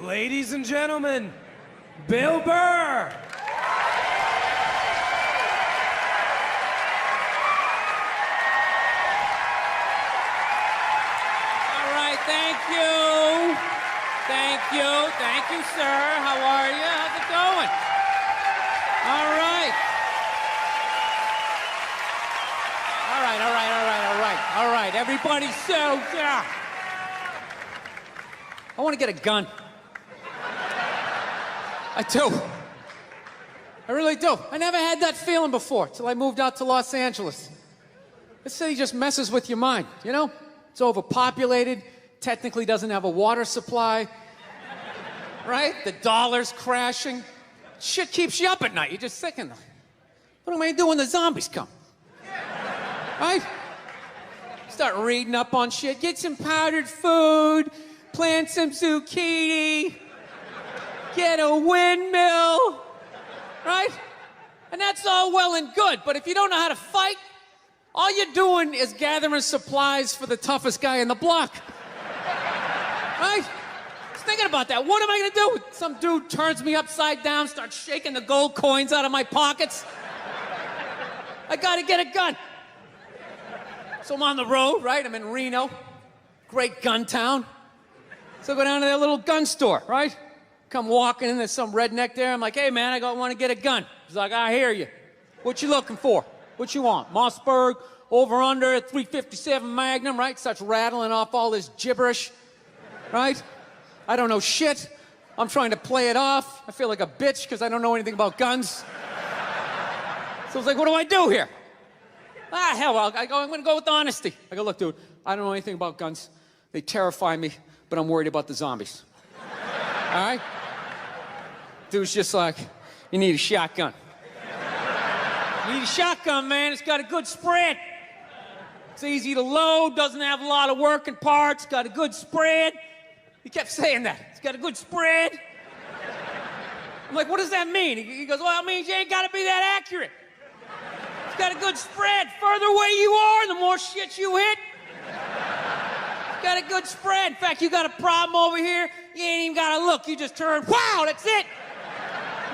Ladies and gentlemen, Bill Burr. Thank you. Thank you. Thank you, sir. How are you? How's it going? All right. All right. Everybody settle down. I want to get a gun. I do. I really do. I never had that feeling before till I moved out to Los Angeles. This city just messes with your mind, you know? It's overpopulated. Technically doesn't have a water supply, right? The dollar's crashing. Shit keeps you up at night. You're just thinking, what am I gonna do when the zombies come? Right? Start reading up on shit. Get some powdered food, plant some zucchini, get a windmill, right? And that's all well and good, but if you don't know how to fight, all you're doing is gathering supplies for the toughest guy in the block. Right? I was thinking about that. What am I gonna do? Some dude turns me upside down, starts shaking the gold coins out of my pockets. I gotta get a gun. So I'm on the road, right? I'm in Reno. Great gun town. So I go down to their little gun store, right? Come walking in, there's some redneck there. I'm like, hey man, I want to get a gun. He's like, I hear you. What you looking for? What you want? Mossberg, over under, 357 Magnum, right? Starts rattling off all this gibberish. Right? I don't know shit. I'm trying to play it off. I feel like a bitch because I don't know anything about guns. So I was like, what do I do here? Hell, I'm going to go with honesty. I go, look, dude, I don't know anything about guns. They terrify me, but I'm worried about the zombies. All right? Dude's just like, you need a shotgun. You need a shotgun, man. It's got a good spread. It's easy to load, doesn't have a lot of working parts, got a good spread. He kept saying that. It's got a good spread. I'm like, what does that mean? He goes, well, it means you ain't got to be that accurate. It's got a good spread. Further away you are, the more shit you hit. It's got a good spread. In fact, you got a problem over here, you ain't even got to look. You just turn, wow, that's it.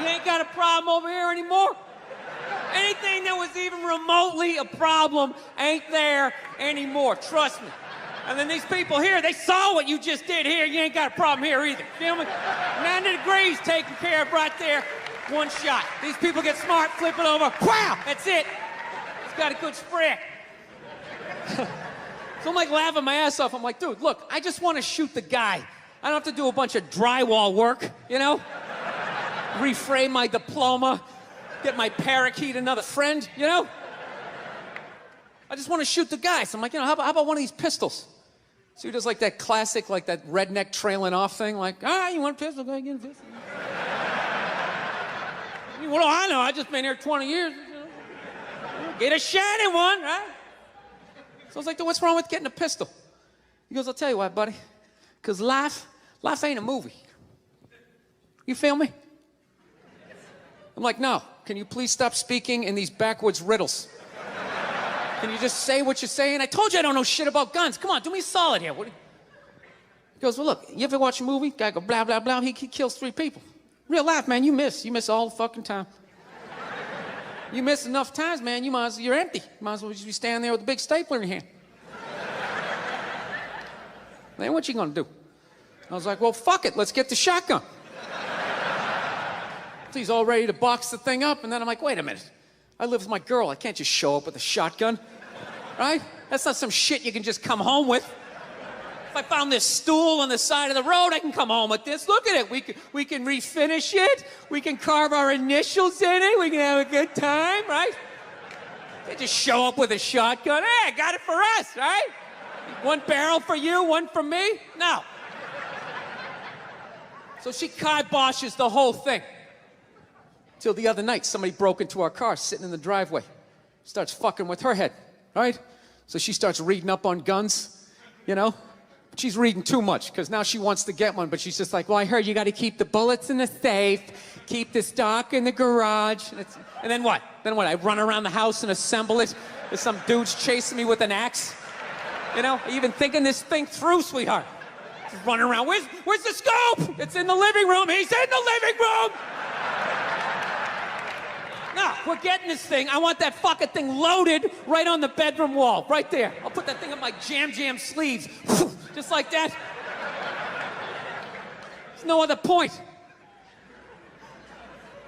You ain't got a problem over here anymore. Anything that was even remotely a problem ain't there anymore. Trust me. And then these people here, they saw what you just did here. You ain't got a problem here either. Feel me? 90 degrees taken care of right there. One shot. These people get smart, flip it over. Wow! That's it. It's got a good spread. So I'm like laughing my ass off. I'm like, dude, look, I just want to shoot the guy. I don't have to do a bunch of drywall work, you know? Reframe my diploma. Get my parakeet another friend, you know? I just want to shoot the guy. So I'm like, you know, how about one of these pistols? So he does like that classic, like that redneck trailing off thing, like, you want a pistol? Go ahead, get a pistol. What do I know? I just been here 20 years. You know? Get a shiny one, right? So I was like, what's wrong with getting a pistol? He goes, I'll tell you what, buddy. Because life ain't a movie. You feel me? I'm like, no. Can you please stop speaking in these backwards riddles? Can you just say what you're saying? I told you I don't know shit about guns. Come on, do me a solid here. He goes, well, look, you ever watch a movie? Guy go, blah, blah, blah. He kills 3 people. Real life, man, you miss. You miss all the fucking time. You miss enough times, man, you're empty. You might as well just be standing there with a big stapler in your hand. Then what you gonna do? I was like, well, fuck it. Let's get the shotgun. So he's all ready to box the thing up, and then I'm like, wait a minute. I live with my girl. I can't just show up with a shotgun, right? That's not some shit you can just come home with. If I found this stool on the side of the road, I can come home with this. Look at it. We can refinish it. We can carve our initials in it. We can have a good time, right? Can't just show up with a shotgun. Hey, I got it for us, right? One barrel for you, one for me? No. So she kiboshes the whole thing. Till the other night, somebody broke into our car, sitting in the driveway. Starts fucking with her head, right? So she starts reading up on guns, you know? She's reading too much, because now she wants to get one, but she's just like, well, I heard you got to keep the bullets in the safe, keep the stock in the garage. And then what? Then what? I run around the house and assemble it? There's some dudes chasing me with an axe? You know, even thinking this thing through, sweetheart. Just running around. Where's the scope? It's in the living room. He's in the living room. No, we're getting this thing. I want that fucking thing loaded right on the bedroom wall, right there. I'll put that thing up my jam sleeves, just like that. There's no other point.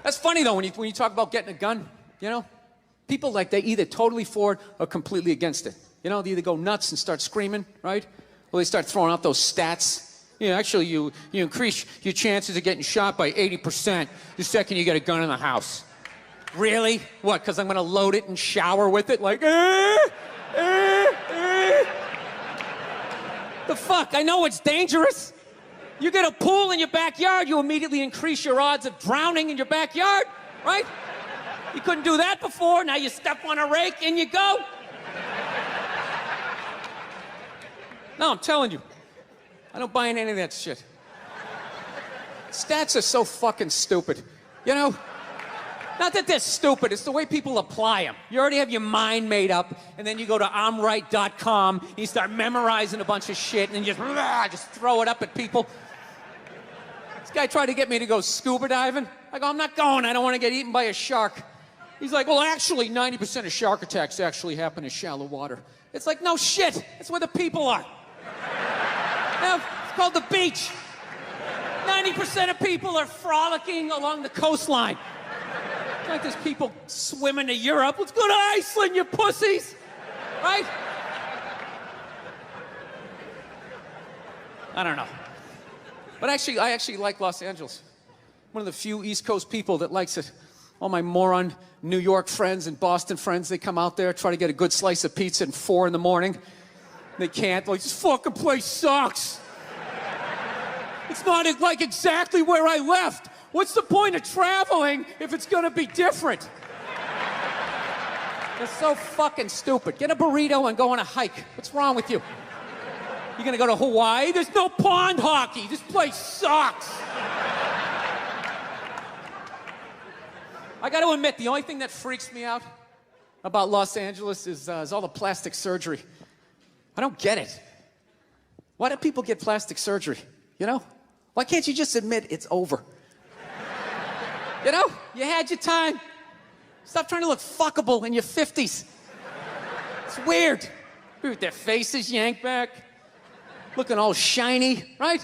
That's funny though, when you talk about getting a gun, you know? People they either totally for it or completely against it. You know, they either go nuts and start screaming, right? Or they start throwing out those stats. Yeah, actually, you increase your chances of getting shot by 80% the second you get a gun in the house. Really? What, because I'm going to load it and shower with it? Like, The fuck? I know it's dangerous. You get a pool in your backyard, you immediately increase your odds of drowning in your backyard, right? You couldn't do that before. Now you step on a rake and you go. No, I'm telling you. I don't buy into any of that shit. Stats are so fucking stupid. You know? Not that they're stupid, it's the way people apply them. You already have your mind made up, and then you go to I'mRight.com, and you start memorizing a bunch of shit, and then just throw it up at people. This guy tried to get me to go scuba diving. I go, I'm not going, I don't want to get eaten by a shark. He's like, well, actually, 90% of shark attacks actually happen in shallow water. It's like, no shit, it's where the people are. Now, it's called the beach. 90% of people are frolicking along the coastline. It's like there's people swimming to Europe. Let's go to Iceland, you pussies! Right? I don't know. But actually, I actually like Los Angeles. One of the few East Coast people that likes it. All my moron New York friends and Boston friends, they come out there, try to get a good slice of pizza at 4 in the morning. They can't. Like, this fucking place sucks. It's not like exactly where I left. What's the point of traveling if it's gonna be different? They're so fucking stupid. Get a burrito and go on a hike. What's wrong with you? You gonna go to Hawaii? There's no pond hockey. This place sucks. I gotta admit, the only thing that freaks me out about Los Angeles is all the plastic surgery. I don't get it. Why do people get plastic surgery? You know? Why can't you just admit it's over? You know? You had your time. Stop trying to look fuckable in your 50s. It's weird. With their faces yanked back, looking all shiny, right?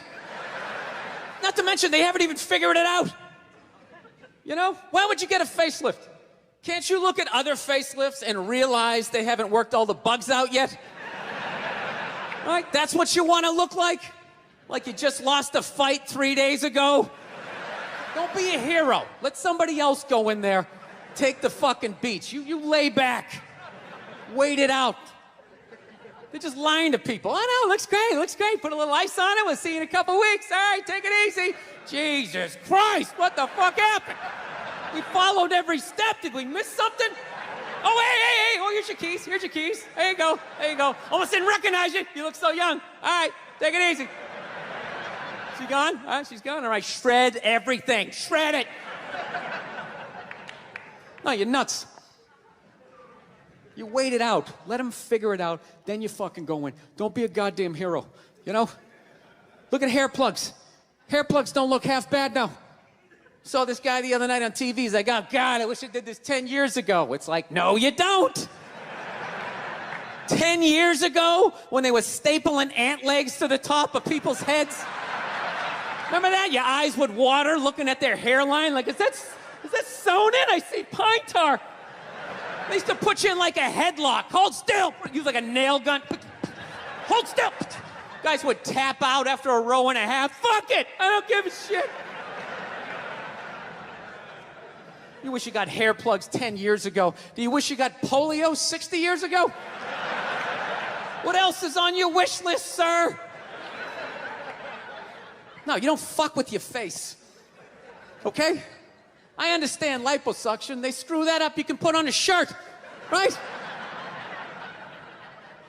Not to mention they haven't even figured it out. You know? Why would you get a facelift? Can't you look at other facelifts and realize they haven't worked all the bugs out yet? Right? That's what you want to look like? Like you just lost a fight 3 days ago? Don't be a hero. Let somebody else go in there. Take the fucking beach. You lay back. Wait it out. They're just lying to people. I know, looks great. Put a little ice on it. We'll see you in a couple weeks. All right, take it easy. Jesus Christ, what the fuck happened? We followed every step. Did we miss something? Oh, hey. Oh, here's your keys. There you go. Almost didn't recognize you. You look so young. All right, take it easy. She gone? All right, she's gone. All right, shred everything. Shred it. No, you're nuts. You wait it out. Let them figure it out. Then you fucking go in. Don't be a goddamn hero. You know? Look at hair plugs. Hair plugs don't look half bad now. Saw this guy the other night on TV. He's like, oh, God, I wish I did this 10 years ago. It's like, no, you don't. 10 years ago, when they were stapling ant legs to the top of people's heads. Remember that? Your eyes would water looking at their hairline. Like, is that sewn in? I see pine tar. They used to put you in like a headlock. Hold still. Use like a nail gun. Hold still. Guys would tap out after a row and a half. Fuck it. I don't give a shit. You wish you got hair plugs 10 years ago. Do you wish you got polio 60 years ago? What else is on your wish list, sir? No, you don't fuck with your face. Okay? I understand liposuction. They screw that up. You can put on a shirt, right?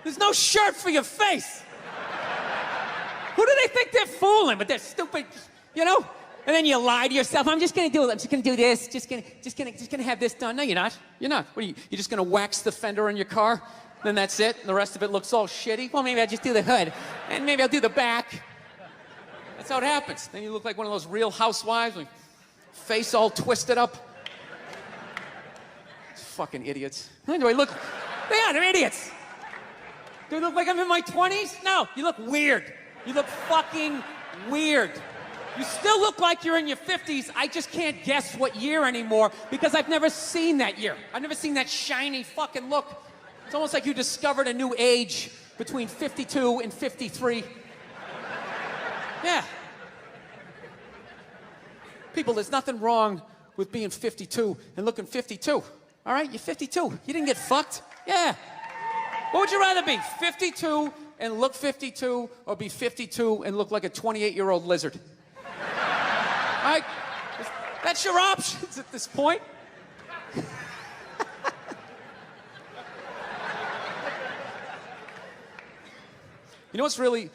There's no shirt for your face. Who do they think they're fooling? But they're stupid, you know? And then you lie to yourself. I'm just gonna do this. Just gonna have this done. No, you're not. You're not. What are you? You're just gonna wax the fender on your car? Then that's it. And the rest of it looks all shitty. Well, maybe I'll just do the hood, and maybe I'll do the back. That's how it happens. Then you look like one of those Real Housewives, with face all twisted up. Fucking idiots. Do I look? They're idiots. Do I look like I'm in my 20s? No, you look weird. You look fucking weird. You still look like you're in your 50s. I just can't guess what year anymore because I've never seen that year. I've never seen that shiny fucking look. It's almost like you discovered a new age between 52 and 53. Yeah. People, there's nothing wrong with being 52 and looking 52. All right, you're 52. You didn't get fucked. Yeah. What would you rather be, 52 and look 52, or be 52 and look like a 28-year-old lizard? All right, that's your options at this point. You know what's really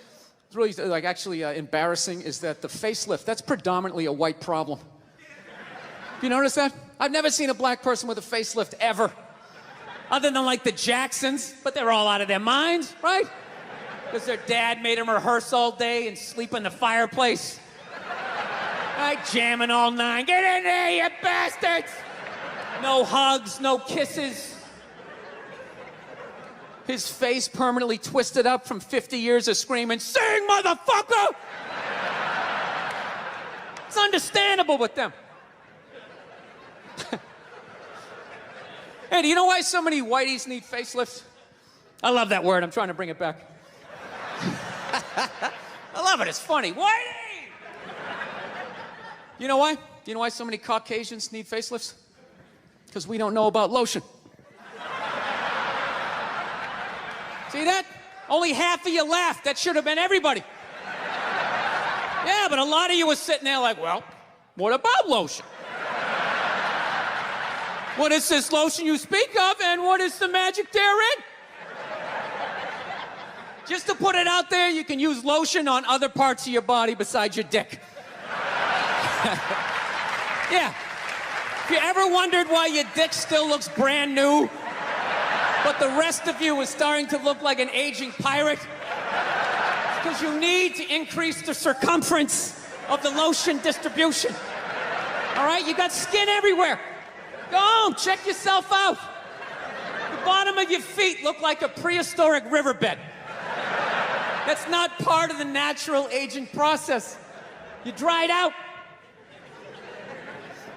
like actually embarrassing is that the facelift, that's predominantly a white problem. Have you noticed that? I've never seen a black person with a facelift ever. Other than like the Jacksons, but they're all out of their minds, right? Because their dad made them rehearse all day and sleep in the fireplace. Right, jamming all night. Get in there, you bastards! No hugs, no kisses. His face permanently twisted up from 50 years of screaming, "Sing, motherfucker!" It's understandable with them. Hey, do you know why so many whiteys need facelifts? I love that word. I'm trying to bring it back. I love it. It's funny. Whitey! You know why? Do you know why so many Caucasians need facelifts? Because we don't know about lotion. See that? Only half of you laughed. That should have been everybody. Yeah, but a lot of you were sitting there like, well, what about lotion? What is this lotion you speak of, and what is the magic therein? Just to put it out there, you can use lotion on other parts of your body besides your dick. Yeah. If you ever wondered why your dick still looks brand new, but the rest of you is starting to look like an aging pirate, it's because you need to increase the circumference of the lotion distribution. All right? You got skin everywhere. Go home, check yourself out. The bottom of your feet look like a prehistoric riverbed. That's not part of the natural aging process. You dried out.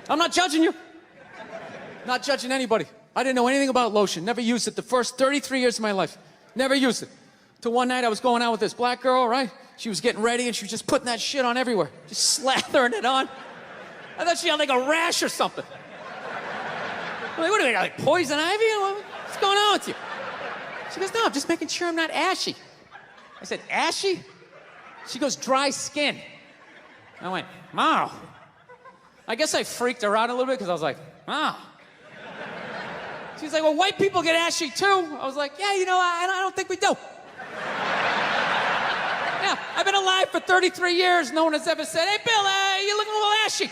I'm not judging you. Not judging anybody. I didn't know anything about lotion. Never used it the first 33 years of my life. Never used it. Till one night I was going out with this black girl, right? She was getting ready and she was just putting that shit on everywhere. Just slathering it on. I thought she had like a rash or something. I'm like, what are they, like poison ivy? What's going on with you? She goes, no, I'm just making sure I'm not ashy. I said, ashy? She goes, dry skin. I went, wow. I guess I freaked her out a little bit because I was like, wow. She's like, well, white people get ashy too. I was like, yeah, you know, I don't think we do. Yeah, I've been alive for 33 years. No one has ever said, hey, Bill, you're looking a little ashy.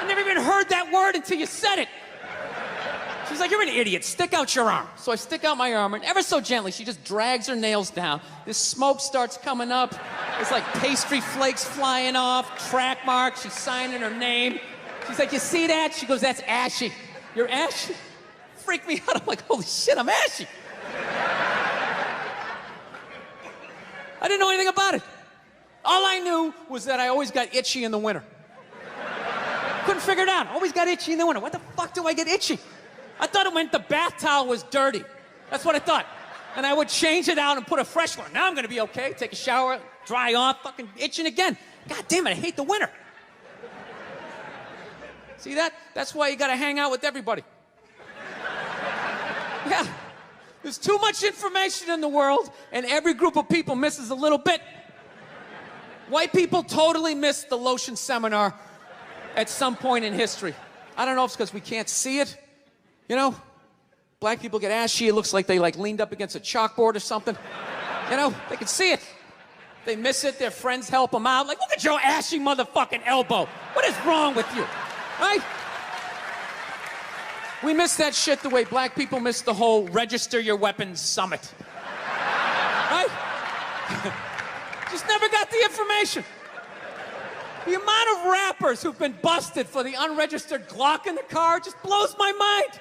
I never even heard that word until you said it. She's like, you're an idiot. Stick out your arm. So I stick out my arm, and ever so gently, she just drags her nails down. This smoke starts coming up. There's like pastry flakes flying off, track marks. She's signing her name. She's like, you see that? She goes, that's ashy. You're ashy? Freak me out. I'm like, holy shit, I'm ashy. I didn't know anything about it. All I knew was that I always got itchy in the winter. Couldn't figure it out. Always got itchy in the winter. What the fuck do I get itchy? I thought it meant the bath towel was dirty. That's what I thought. And I would change it out and put a fresh one. Now I'm gonna be okay. Take a shower, dry off, fucking itching again. God damn it, I hate the winter. See that? That's why you gotta hang out with everybody. Yeah. There's too much information in the world, and every group of people misses a little bit. White people totally missed the lotion seminar at some point in history. I don't know if it's because we can't see it. You know, black people get ashy. It looks like they like leaned up against a chalkboard or something. You know, they can see it. They miss it. Their friends help them out. Like, look at your ashy motherfucking elbow. What is wrong with you? Right? We miss that shit the way black people miss the whole register your weapons summit. Right? Just never got the information. The amount of rappers who've been busted for the unregistered Glock in the car just blows my mind.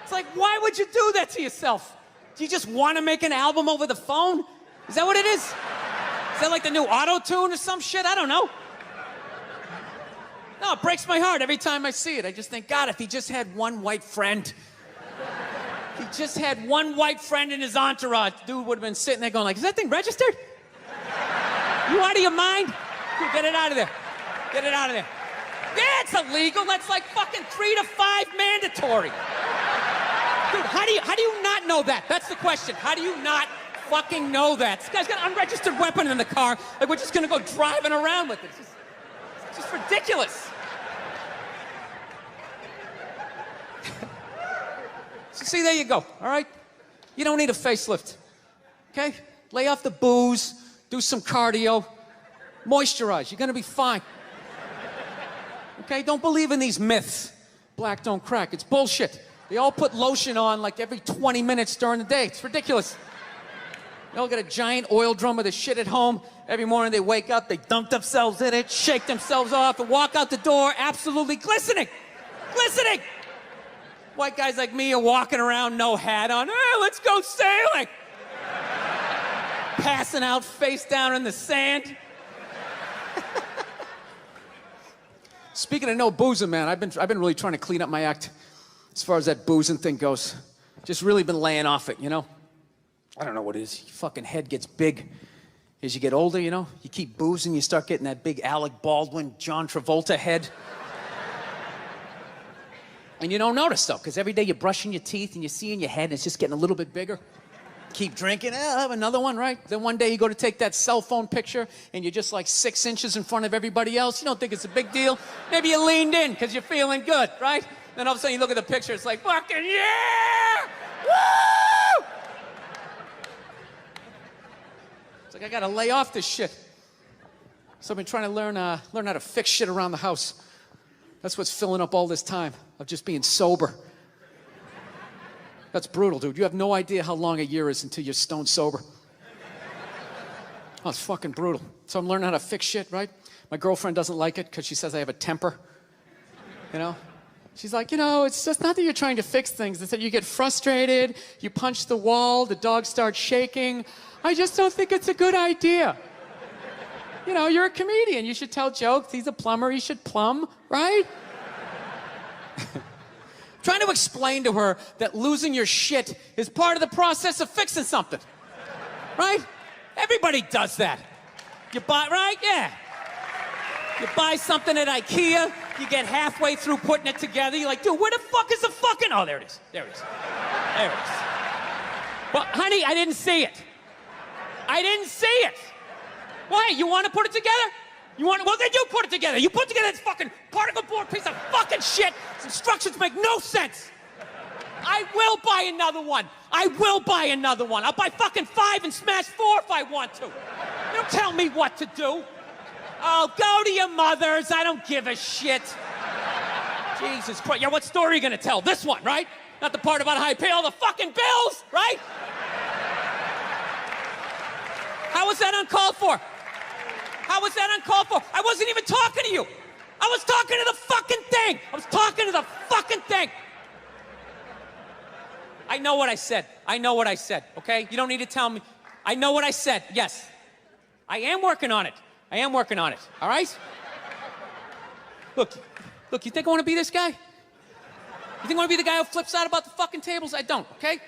It's like, why would you do that to yourself? Do you just want to make an album over the phone? Is that what it is? Is that like the new auto-tune or some shit? I don't know. No, it breaks my heart every time I see it. I just think, God, if he just had one white friend. If he just had one white friend in his entourage, dude would have been sitting there going like, is that thing registered? You out of your mind? Dude, get it out of there. Get it out of there. Yeah, it's illegal. That's like fucking 3 to 5 mandatory. Dude, how do you not know that? That's the question. How do you not fucking know that? This guy's got an unregistered weapon in the car. Like, we're just gonna go driving around with it. It's just ridiculous. So see, there you go, all right? You don't need a facelift, okay? Lay off the booze, do some cardio, moisturize. You're gonna be fine. Okay, don't believe in these myths. Black don't crack, it's bullshit. They all put lotion on like every 20 minutes during the day. It's ridiculous. They all got a giant oil drum of the shit at home. Every morning they wake up, they dump themselves in it, shake themselves off, and walk out the door absolutely glistening. Glistening! White guys like me are walking around, no hat on. Hey, let's go sailing! Passing out face down in the sand. Speaking of no boozing, man, I've been really trying to clean up my act as far as that boozing thing goes. Just really been laying off it, you know? I don't know what it is. Your fucking head gets big as you get older, you know? You keep boozing, you start getting that big Alec Baldwin, John Travolta head. And you don't notice, though, because every day you're brushing your teeth and you see in your head and it's just getting a little bit bigger. Keep drinking, I'll have another one, right? Then one day you go to take that cell phone picture and you're just like 6 inches in front of everybody else. You don't think it's a big deal. Maybe you leaned in because you're feeling good, right? Then all of a sudden you look at the picture, it's like, fucking yeah! Woo! It's like, I gotta lay off this shit. So I've been trying to learn how to fix shit around the house. That's what's filling up all this time of just being sober. That's brutal, dude. You have no idea how long a year is until you're stone sober. Oh, it's fucking brutal. So I'm learning how to fix shit, right? My girlfriend doesn't like it because she says I have a temper. You know? She's like, you know, it's just not that you're trying to fix things. It's that you get frustrated, you punch the wall, the dog starts shaking. I just don't think it's a good idea. You know, you're a comedian. You should tell jokes. He's a plumber. He should plumb, right? Trying to explain to her that losing your shit is part of the process of fixing something, right? Everybody does that. You buy, right? Yeah. You buy something at IKEA, you get halfway through putting it together, you're like, dude, where the fuck is the fucking... Oh, there it is. There it is. There it is. Well, honey, I didn't see it. I didn't see it. Why? You want to put it together? You want to... Well, then you put it together. You put together this fucking particle board piece of fucking shit. Its instructions make no sense. I will buy another one. I will buy another one. I'll buy fucking 5 and smash 4 if I want to. You don't tell me what to do. Oh, go to your mother's. I don't give a shit. Jesus Christ. Yeah, what story are you going to tell? This one, right? Not the part about how I pay all the fucking bills, right? How was that uncalled for? How was that uncalled for? I wasn't even talking to you. I was talking to the fucking thing. I was talking to the fucking thing. I know what I said. I know what I said, okay? You don't need to tell me. I know what I said, yes. I am working on it. I am working on it, all right? Look, you think I want to be this guy? You think I want to be the guy who flips out about the fucking tables? I don't, okay?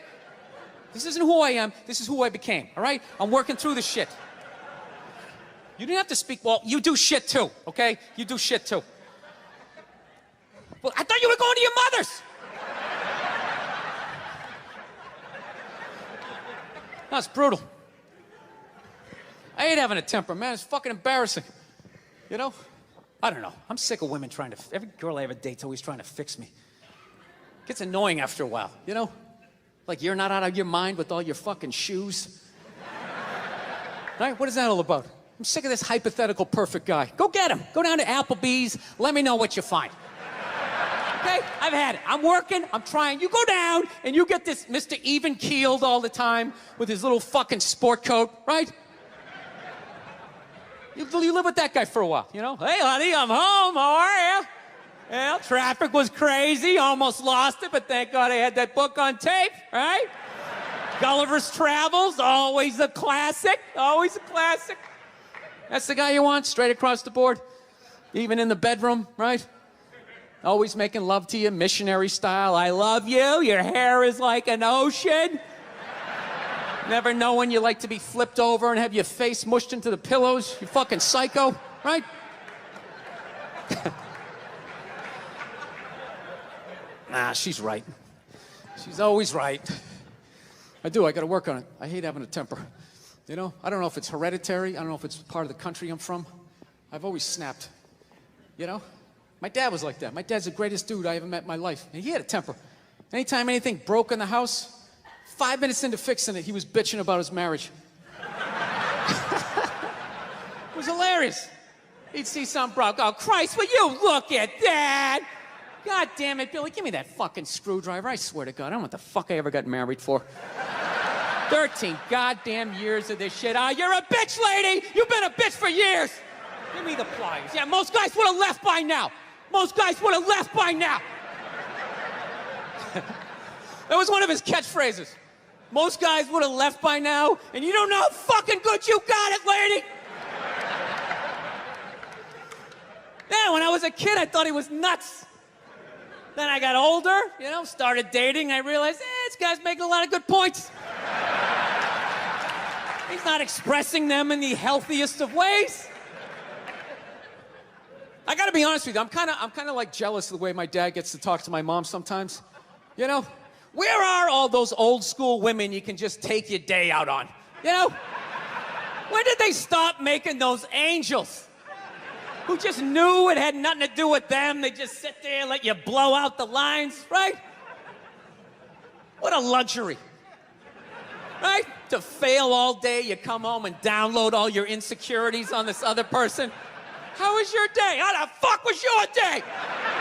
This isn't who I am. This is who I became, all right? I'm working through this shit. You didn't have to speak. Well, you do shit too, okay? You do shit too. Well, I thought you were going to your mother's. That's brutal. I hate having a temper, man. It's fucking embarrassing. You know? I don't know. I'm sick of women trying to... Every girl I ever date's always trying to fix me. It gets annoying after a while, you know? Like you're not out of your mind with all your fucking shoes. Right? What is that all about? I'm sick of this hypothetical perfect guy. Go get him. Go down to Applebee's. Let me know what you find. Okay? I've had it. I'm working. I'm trying. You go down and you get this Mr. Even-keeled all the time with his little fucking sport coat, right? You live with that guy for a while, you know? Hey, honey, I'm home. How are you? Well, traffic was crazy. Almost lost it, but thank God I had that book on tape, right? Gulliver's Travels, always a classic. Always a classic. That's the guy you want, straight across the board. Even in the bedroom, right? Always making love to you, missionary style. I love you. Your hair is like an ocean. Never knowing you like to be flipped over and have your face mushed into the pillows. You fucking psycho, right? Nah, she's right. She's always right. I gotta work on it. I hate having a temper. You know, I don't know if it's hereditary. I don't know if it's part of the country I'm from. I've always snapped. You know? My dad was like that. My dad's the greatest dude I ever met in my life. And he had a temper. Anytime anything broke in the house, 5 minutes into fixing it, he was bitching about his marriage. It was hilarious. He'd see something broke. Oh, Christ, will you look at that? God damn it, Billy, give me that fucking screwdriver. I swear to God, I don't know what the fuck I ever got married for. 13 goddamn years of this shit. You're a bitch, lady! You've been a bitch for years! Give me the pliers. Yeah, most guys would have left by now. Most guys would have left by now. That was one of his catchphrases. Most guys would have left by now, and you don't know how fucking good you got it, lady! Yeah, when I was a kid, I thought he was nuts. Then I got older, you know, started dating, and I realized, this guy's making a lot of good points. He's not expressing them in the healthiest of ways. I gotta be honest with you, I'm kind of like jealous of the way my dad gets to talk to my mom sometimes. You know, where are all those old school women you can just take your day out on? You know? When did they stop making those angels? Who just knew it had nothing to do with them. They just sit there and let you blow out the lines, right? What a luxury. Right? To fail all day, you come home and download all your insecurities on this other person. How was your day? How the fuck was your day?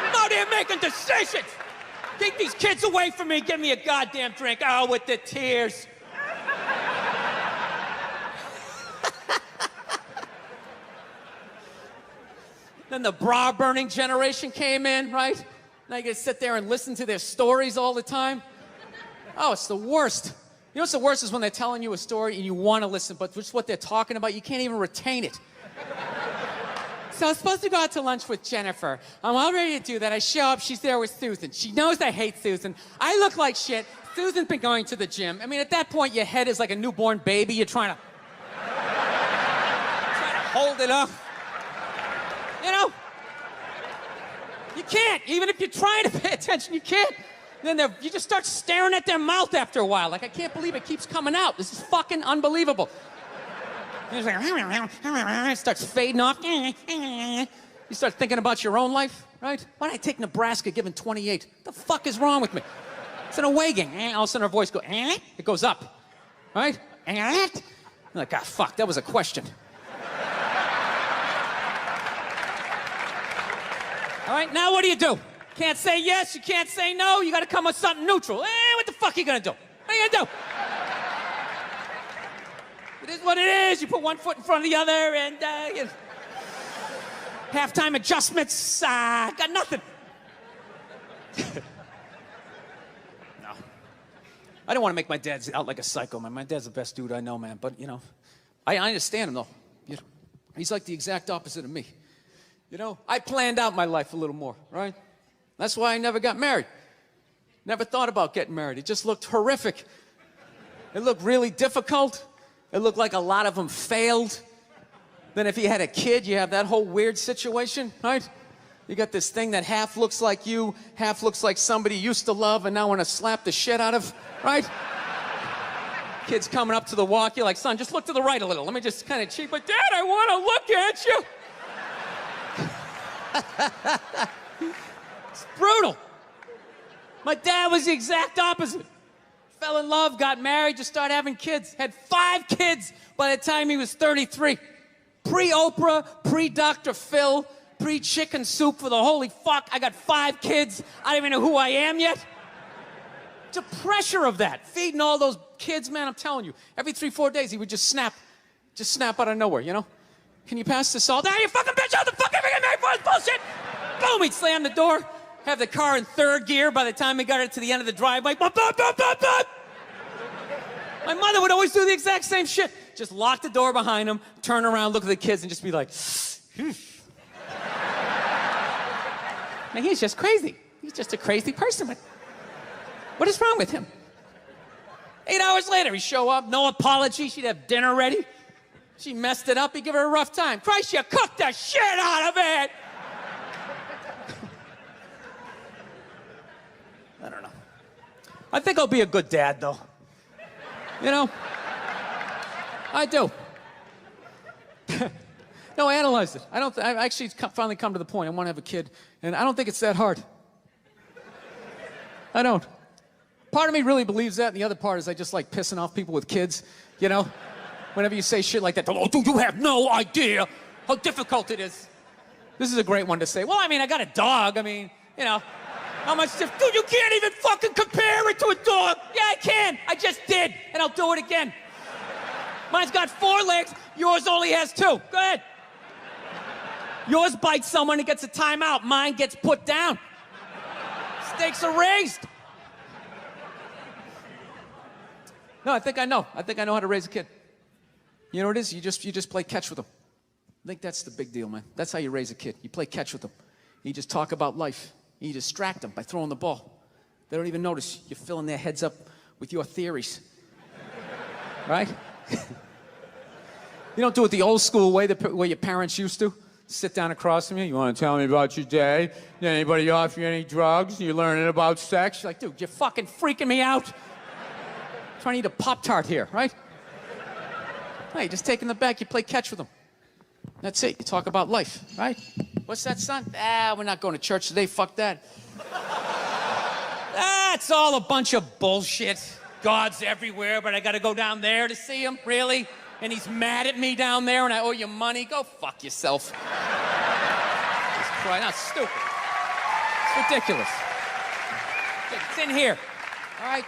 I'm out here making decisions. Keep these kids away from me. Give me a goddamn drink. Oh, with the tears. Then the bra-burning generation came in, right? Now you gotta sit there and listen to their stories all the time. Oh, it's the worst. You know what's the worst is when they're telling you a story and you want to listen, but just what they're talking about, you can't even retain it. So I was supposed to go out to lunch with Jennifer. I'm all ready to do that. I show up, she's there with Susan. She knows I hate Susan. I look like shit. Susan's been going to the gym. I mean, at that point, your head is like a newborn baby. You're trying to hold it up. You know? You can't. Even if you're trying to pay attention, you can't. Then you just start staring at their mouth after a while. Like, I can't believe it keeps coming out. This is fucking unbelievable. It's like, it starts fading off. You start thinking about your own life, right? Why did I take Nebraska given 28? What the fuck is wrong with me? It's an away game. All of a sudden, our voice goes, it goes up, right? I'm like, fuck, that was a question. All right, now what do? Can't say yes, you can't say no, you gotta come with something neutral. What the fuck are you gonna do? What are you gonna do? It is what it is. You put one foot in front of the other and, you know, halftime adjustments, got nothing. No. I don't want to make my dad out like a psycho, man. My dad's the best dude I know, man. But, you know, I understand him, though. You know, he's like the exact opposite of me. You know, I planned out my life a little more, right? That's why I never got married. Never thought about getting married. It just looked horrific. It looked really difficult. It looked like a lot of them failed. Then if you had a kid, you have that whole weird situation, right? You got this thing that half looks like you, half looks like somebody you used to love and now want to slap the shit out of, right? Kid's coming up to the walk, you're like, son, just look to the right a little. Let me just kind of cheat, but Dad, I want to look at you. It's brutal. My dad was the exact opposite. Fell in love, got married, just started having kids. Had 5 kids by the time he was 33. Pre-Oprah, pre-Dr. Phil, pre-chicken soup for the holy fuck. I got 5 kids. I don't even know who I am yet. The pressure of that, feeding all those kids, man, I'm telling you. Every 3-4 days, he would just snap out of nowhere, you know? Can you pass the salt? Ah, you fucking bitch, how the fuck am I getting married for this bullshit? Boom, he'd slam the door, have the car in third gear by the time we got it to the end of the driveway. Bop, bop, bop, bop, bop. My mother would always do the exact same shit. Just lock the door behind him, turn around, look at the kids, and just be like, Now, he's just crazy. He's just a crazy person. What is wrong with him? 8 hours later, he'd show up, no apology. She'd have dinner ready. She messed it up. He'd give her a rough time. Christ, you cooked the shit out of it. I don't know. I think I'll be a good dad, though. You know? I do. No, I analyzed it. I actually finally come to the point. I want to have a kid, and I don't think it's that hard. I don't. Part of me really believes that, and the other part is I just like pissing off people with kids, you know? Whenever you say shit like that, oh, dude, you have no idea how difficult it is. This is a great one to say. Well, I mean, I got a dog. I mean, you know, how much, dude, you can't even fucking compare it to a dog. Yeah, I can. I just did, and I'll do it again. Mine's got 4 legs. Yours only has 2. Go ahead. Yours bites someone and gets a timeout. Mine gets put down. Stakes are raised. No, I think I know. I think I know how to raise a kid. You know what it is? You just play catch with them. I think that's the big deal, man. That's how you raise a kid. You play catch with them. You just talk about life. You distract them by throwing the ball. They don't even notice you're filling their heads up with your theories. Right? You don't do it the old school way, the way your parents used to. Sit down across from you. You want to tell me about your day? Did anybody offer you any drugs? You're learning about sex? You're like, dude, you're fucking freaking me out. I'm trying to eat a Pop-Tart here, right? No, you just take in the back. You play catch with them. That's it. You talk about life, right? What's that, son? Ah, we're not going to church today. Fuck that. That's all a bunch of bullshit. God's everywhere, but I got to go down there to see him? Really? And he's mad at me down there and I owe you money? Go fuck yourself. Just cry. That's stupid. It's ridiculous. It's in here. All right?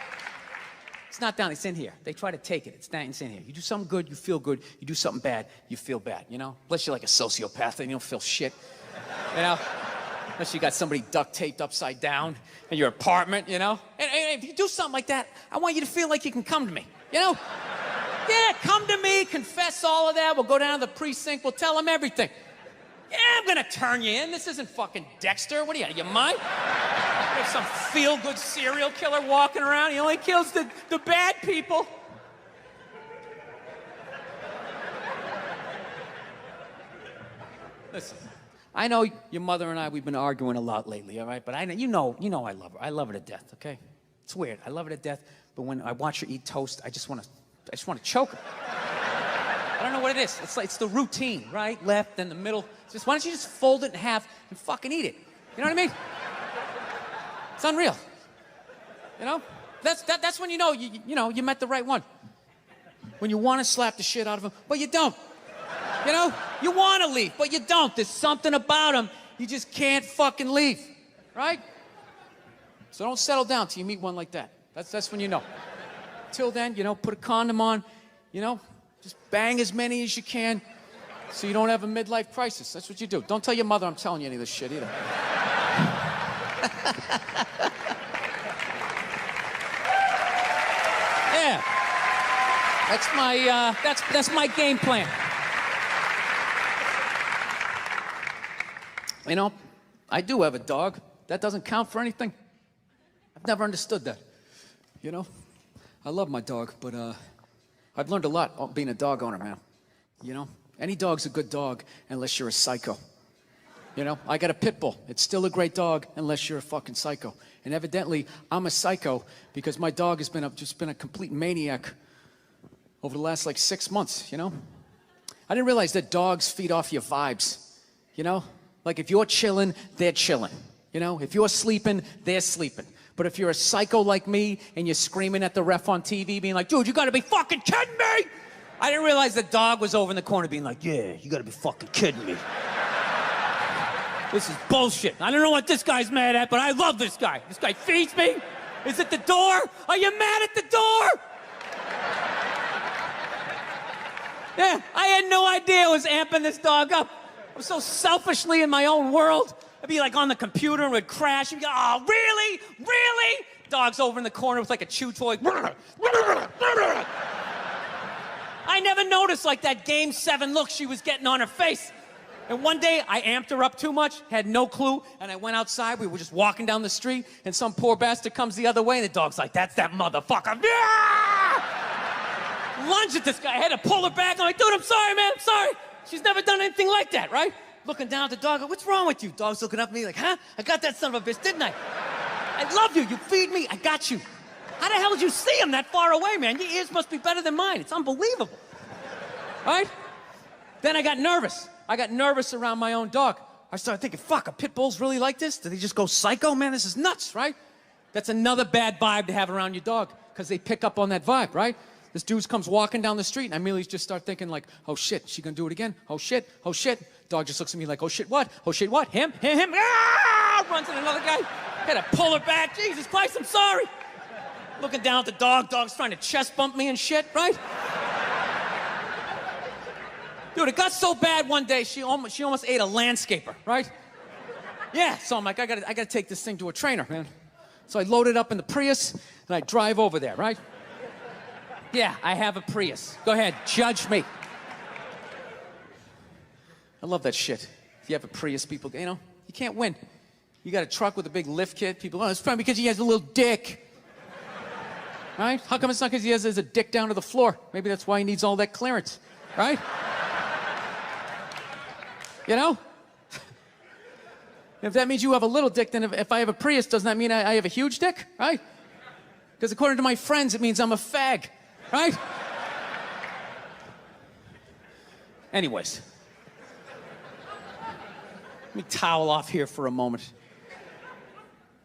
It's not down. It's in here. They try to take it. It's in here. You do something good, you feel good. You do something bad, you feel bad, you know? Unless you're like a sociopath and you don't feel shit. You know? Unless you got somebody duct taped upside down in your apartment, you know? And if you do something like that, I want you to feel like you can come to me, you know? Yeah, come to me, confess all of that. We'll go down to the precinct. We'll tell them everything. Yeah, I'm gonna turn you in. This isn't fucking Dexter. What are you, out of your mind? There's some feel-good serial killer walking around. He only kills the bad people. Listen, I know your mother and I, we've been arguing a lot lately, all right? But you know I love her. I love her to death, okay? It's weird. I love her to death, but when I watch her eat toast, I just want to choke her. I don't know what it is. It's the routine, right? Left, then the middle. Just why don't you just fold it in half and fucking eat it? You know what I mean? It's unreal. You know? That's when you know you met the right one. When you want to slap the shit out of him, but you don't. You know? You want to leave, but you don't. There's something about him you just can't fucking leave. Right? So don't settle down till you meet one like that. That's when you know. Till then, you know, put a condom on, you know, just bang as many as you can so you don't have a midlife crisis. That's what you do. Don't tell your mother I'm telling you any of this shit either. Yeah. That's my game plan. You know, I do have a dog. That doesn't count for anything. I've never understood that. You know? I love my dog, but I've learned a lot being a dog owner, man. You know? Any dog's a good dog unless you're a psycho. You know? I got a pit bull. It's still a great dog unless you're a fucking psycho. And evidently, I'm a psycho because my dog has just been a complete maniac over the last, 6 months, you know? I didn't realize that dogs feed off your vibes, you know? Like, if you're chilling, they're chilling. You know? If you're sleeping, they're sleeping. But if you're a psycho like me and you're screaming at the ref on TV being like, dude, you gotta be fucking kidding me! I didn't realize the dog was over in the corner being like, yeah, you gotta be fucking kidding me. This is bullshit. I don't know what this guy's mad at, but I love this guy. This guy feeds me. Is it the door? Are you mad at the door? Yeah, I had no idea I was amping this dog up. I was so selfishly in my own world. I'd be like on the computer and would crash. And be like, oh, really? Really? Dog's over in the corner with like a chew toy. I never noticed like that Game 7 look she was getting on her face. And one day I amped her up too much, had no clue, and I went outside. We were just walking down the street, and some poor bastard comes the other way, and the dog's like, that's that motherfucker. Lunge at this guy. I had to pull her back. I'm like, dude, I'm sorry, man. I'm sorry. She's never done anything like that, right? Looking down at the dog, what's wrong with you? Dog's looking up at me like, huh? I got that son of a bitch, didn't I? I love you. You feed me. I got you. How the hell did you see him that far away, man? Your ears must be better than mine. It's unbelievable. Right? Then I got nervous. I got nervous around my own dog. I started thinking, fuck, are pit bulls really like this? Do they just go psycho? Man, this is nuts, right? That's another bad vibe to have around your dog, because they pick up on that vibe, right? This dude comes walking down the street, and I immediately just start thinking like, oh shit, she gonna do it again? Oh shit, oh shit. Dog just looks at me like, oh shit, what? Oh shit, what? Him? Ah! Runs at another guy. Had to pull her back. Jesus Christ, I'm sorry. Looking down at the dog. Dog's trying to chest bump me and shit, right? Dude, it got so bad one day, she almost ate a landscaper, right? Yeah, so I'm like, I gotta take this thing to a trainer, man. So I load it up in the Prius, and I drive over there, right? Yeah, I have a Prius. Go ahead, judge me. I love that shit. If you have a Prius, people, you know, you can't win. You got a truck with a big lift kit, people, oh, it's probably because he has a little dick. Right? How come it's not because he has a dick down to the floor? Maybe that's why he needs all that clearance, right? You know? If that means you have a little dick, then if I have a Prius, doesn't that mean I have a huge dick, right? Because according to my friends, it means I'm a fag, right? Anyways. Let me towel off here for a moment.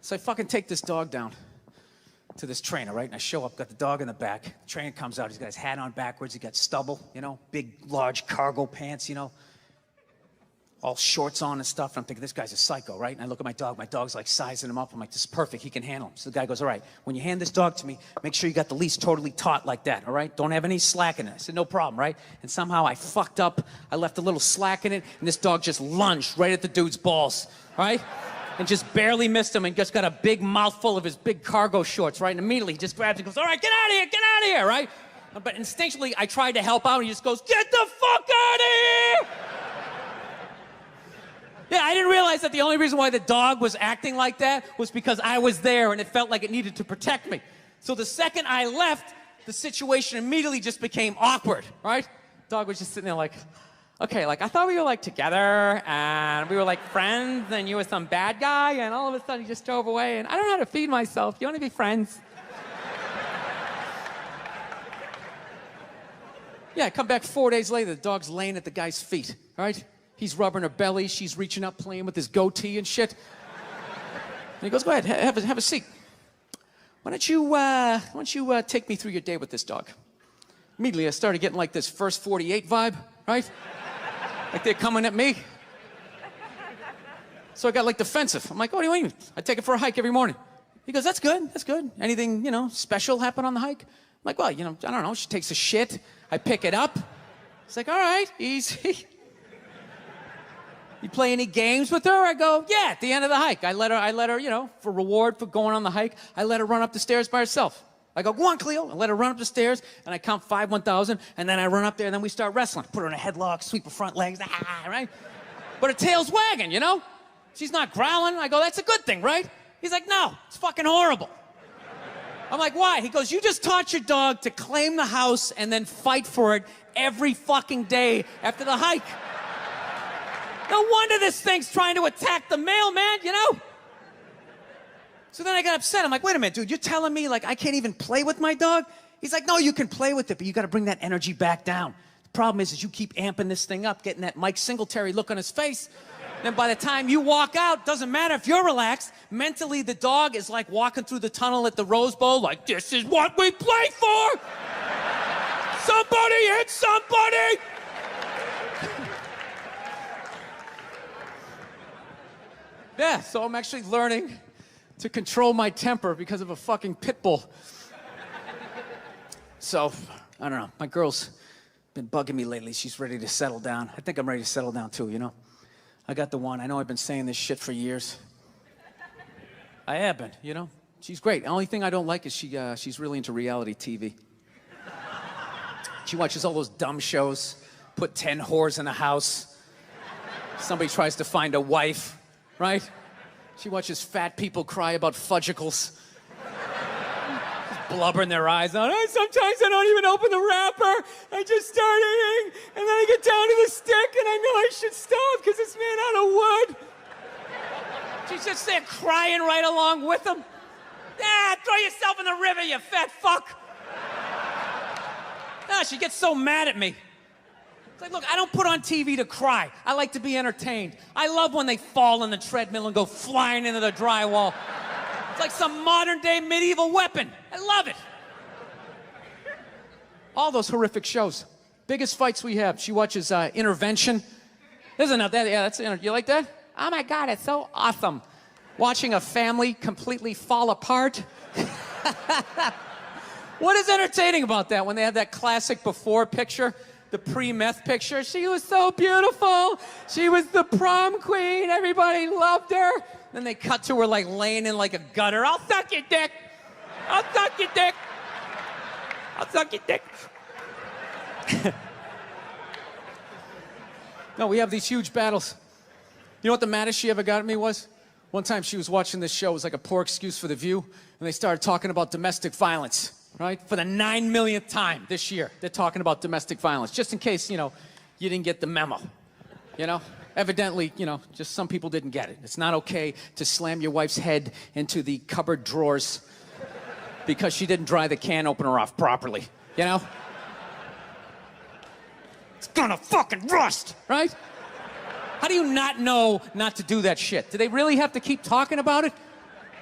So I fucking take this dog down to this trainer, right? And I show up, got the dog in the back. The trainer comes out, he's got his hat on backwards, he got stubble, you know, big, large cargo pants, you know, all shorts on and stuff. And I'm thinking, this guy's a psycho, right? And I look at my dog's like sizing him up. I'm like, this is perfect, he can handle him. So the guy goes, all right, when you hand this dog to me, make sure you got the leash totally taut like that, all right? Don't have any slack in it. I said, no problem, right? And somehow I fucked up, I left a little slack in it, and this dog just lunged right at the dude's balls, right? And just barely missed him, and just got a big mouthful of his big cargo shorts, right? And immediately he just grabs it and goes, all right, get out of here, right? But instinctually, I tried to help out, and he just goes, get the fuck out of here! Yeah, I didn't realize that the only reason why the dog was acting like that was because I was there and it felt like it needed to protect me. So the second I left, the situation immediately just became awkward, right? Dog was just sitting there like, okay, like I thought we were like together and we were like friends and you were some bad guy and all of a sudden you just drove away and I don't know how to feed myself. You want to be friends? Yeah, I come back 4 days later, the dog's laying at the guy's feet, right? He's rubbing her belly. She's reaching up, playing with his goatee and shit. And he goes, go ahead, have a seat. Why don't you take me through your day with this dog? Immediately, I started getting like this First 48 vibe, right? Like they're coming at me. So I got like defensive. I'm like, oh, what do you mean? I take it for a hike every morning. He goes, that's good, that's good. Anything, you know, special happen on the hike? I'm like, well, you know, I don't know. She takes a shit. I pick it up. It's like, all right, easy. You play any games with her? I go, yeah, at the end of the hike. I let her, you know, for reward for going on the hike, I let her run up the stairs by herself. I go, go on, Cleo. I let her run up the stairs, and I count 5, 1,000, and then I run up there, and then we start wrestling. Put her in a headlock, sweep her front legs, right? But her tail's wagging, you know? She's not growling. I go, that's a good thing, right? He's like, no, it's fucking horrible. I'm like, why? He goes, you just taught your dog to claim the house and then fight for it every fucking day after the hike. No wonder this thing's trying to attack the mailman, you know? So then I got upset. I'm like, wait a minute, dude, you're telling me like I can't even play with my dog? He's like, no, you can play with it, but you got to bring that energy back down. The problem is you keep amping this thing up, getting that Mike Singletary look on his face. Then by the time you walk out, doesn't matter if you're relaxed, mentally the dog is like walking through the tunnel at the Rose Bowl like, this is what we play for! Somebody hit somebody! Yeah, so I'm actually learning to control my temper because of a fucking pit bull. So, I don't know, my girl's been bugging me lately. She's ready to settle down. I think I'm ready to settle down too, you know? I got the one. I know I've been saying this shit for years. I have been, you know? She's great. The only thing I don't like is she's really into reality TV. She watches all those dumb shows, put 10 whores in a house. Somebody tries to find a wife, right? She watches fat people cry about fudgicles. Blubber in their eyes. Sometimes I don't even open the wrapper. I just start eating, and then I get down to the stick, and I know I should stop because it's made out of wood. She's just there crying right along with them. Ah, throw yourself in the river, you fat fuck. Ah, she gets so mad at me. It's like, look, I don't put on TV to cry. I like to be entertained. I love when they fall on the treadmill and go flying into the drywall. It's like some modern-day medieval weapon. I love it. All those horrific shows. Biggest fights we have. She watches Intervention. There's another, yeah, that's, you like that? Oh my God, it's so awesome. Watching a family completely fall apart. What is entertaining about that when they have that classic before picture, the pre-meth picture? She was so beautiful. She was the prom queen. Everybody loved her. Then they cut to her like laying in like a gutter. I'll suck your dick. I'll suck your dick. I'll suck your dick. No, we have these huge battles. You know what the maddest she ever got at me was? One time she was watching this show. It was like a poor excuse for The View. And they started talking about domestic violence, right? For the 9 millionth time this year, they're talking about domestic violence. Just in case, you know, you didn't get the memo, you know? Evidently, you know, just some people didn't get it. It's not okay to slam your wife's head into the cupboard drawers because she didn't dry the can opener off properly, you know? It's gonna fucking rust, right? How do you not know not to do that shit? Do they really have to keep talking about it?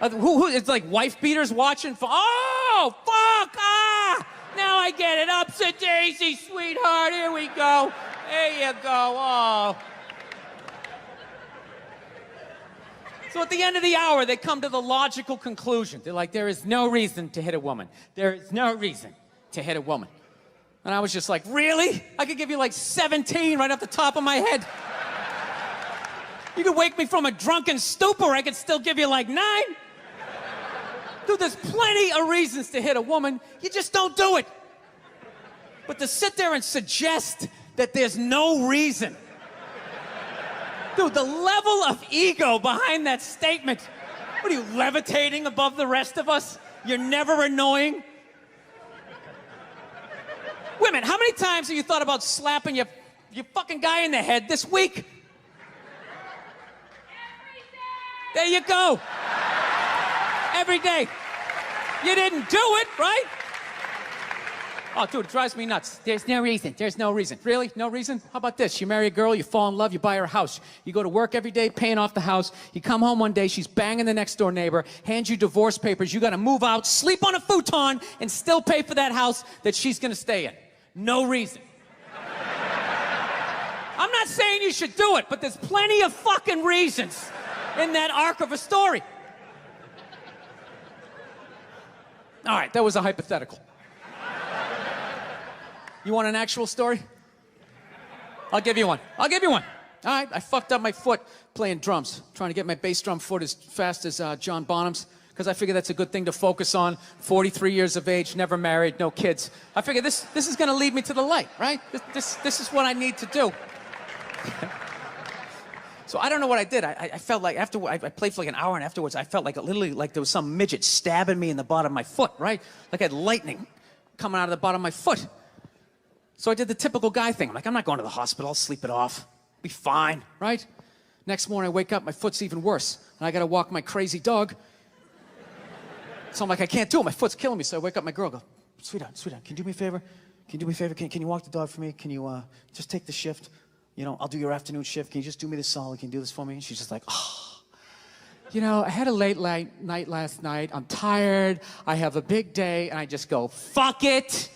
It's like wife beaters watching for, oh, fuck, ah! Now I get it. Upset daisy, sweetheart, here we go. There you go, oh. So at the end of the hour, they come to the logical conclusion. They're like, there is no reason to hit a woman. There is no reason to hit a woman. And I was just like, really? I could give you like 17 right off the top of my head. You could wake me from a drunken stupor, I could still give you like 9. Dude, there's plenty of reasons to hit a woman. You just don't do it. But to sit there and suggest that there's no reason. Dude, the level of ego behind that statement. What are you, levitating above the rest of us? You're never annoying? Women, how many times have you thought about slapping your fucking guy in the head this week? There you go. Every day. You didn't do it, right? Oh, dude, it drives me nuts. There's no reason. There's no reason. Really? No reason? How about this? You marry a girl, you fall in love, you buy her a house. You go to work every day, paying off the house. You come home one day, she's banging the next door neighbor, hands you divorce papers. You got to move out, sleep on a futon, and still pay for that house that she's going to stay in. No reason. I'm not saying you should do it, but there's plenty of fucking reasons in that arc of a story. All right, that was a hypothetical. You want an actual story? I'll give you one. I'll give you one. All right, I fucked up my foot playing drums, trying to get my bass drum foot as fast as John Bonham's, because I figure that's a good thing to focus on. 43 years of age, never married, no kids. I figure this is going to lead me to the light, right? This is what I need to do. So I don't know what I did. I felt like after I played for like an hour, and afterwards I felt like literally like there was some midget stabbing me in the bottom of my foot, right? Like I had lightning coming out of the bottom of my foot. So I did the typical guy thing. I'm like, I'm not going to the hospital. I'll sleep it off. Be fine, right? Next morning I wake up, my foot's even worse, and I got to walk my crazy dog. So I'm like, I can't do it. My foot's killing me. So I wake up my girl, go, sweetheart, can you do me a favor? Can you do me a favor? Can you walk the dog for me? Can you just take the shift? You know, I'll do your afternoon shift. Can you just do me this solid? Can you do this for me? And she's just like, oh, you know, I had a late night last night. I'm tired. I have a big day. And I just go, fuck it.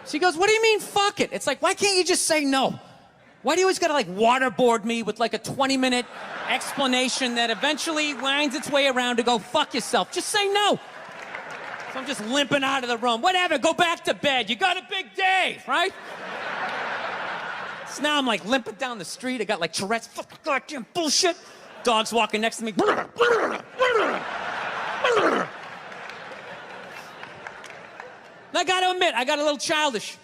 She goes, what do you mean, fuck it? It's like, why can't you just say no? Why do you always gotta like waterboard me with like a 20-minute explanation that eventually winds its way around to go fuck yourself? Just say no. So I'm just limping out of the room. Whatever, go back to bed. You got a big day, right? So now I'm like limping down the street. I got like Tourette's, fucking goddamn bullshit. Dog's walking next to me. And I got to admit, I got a little childish.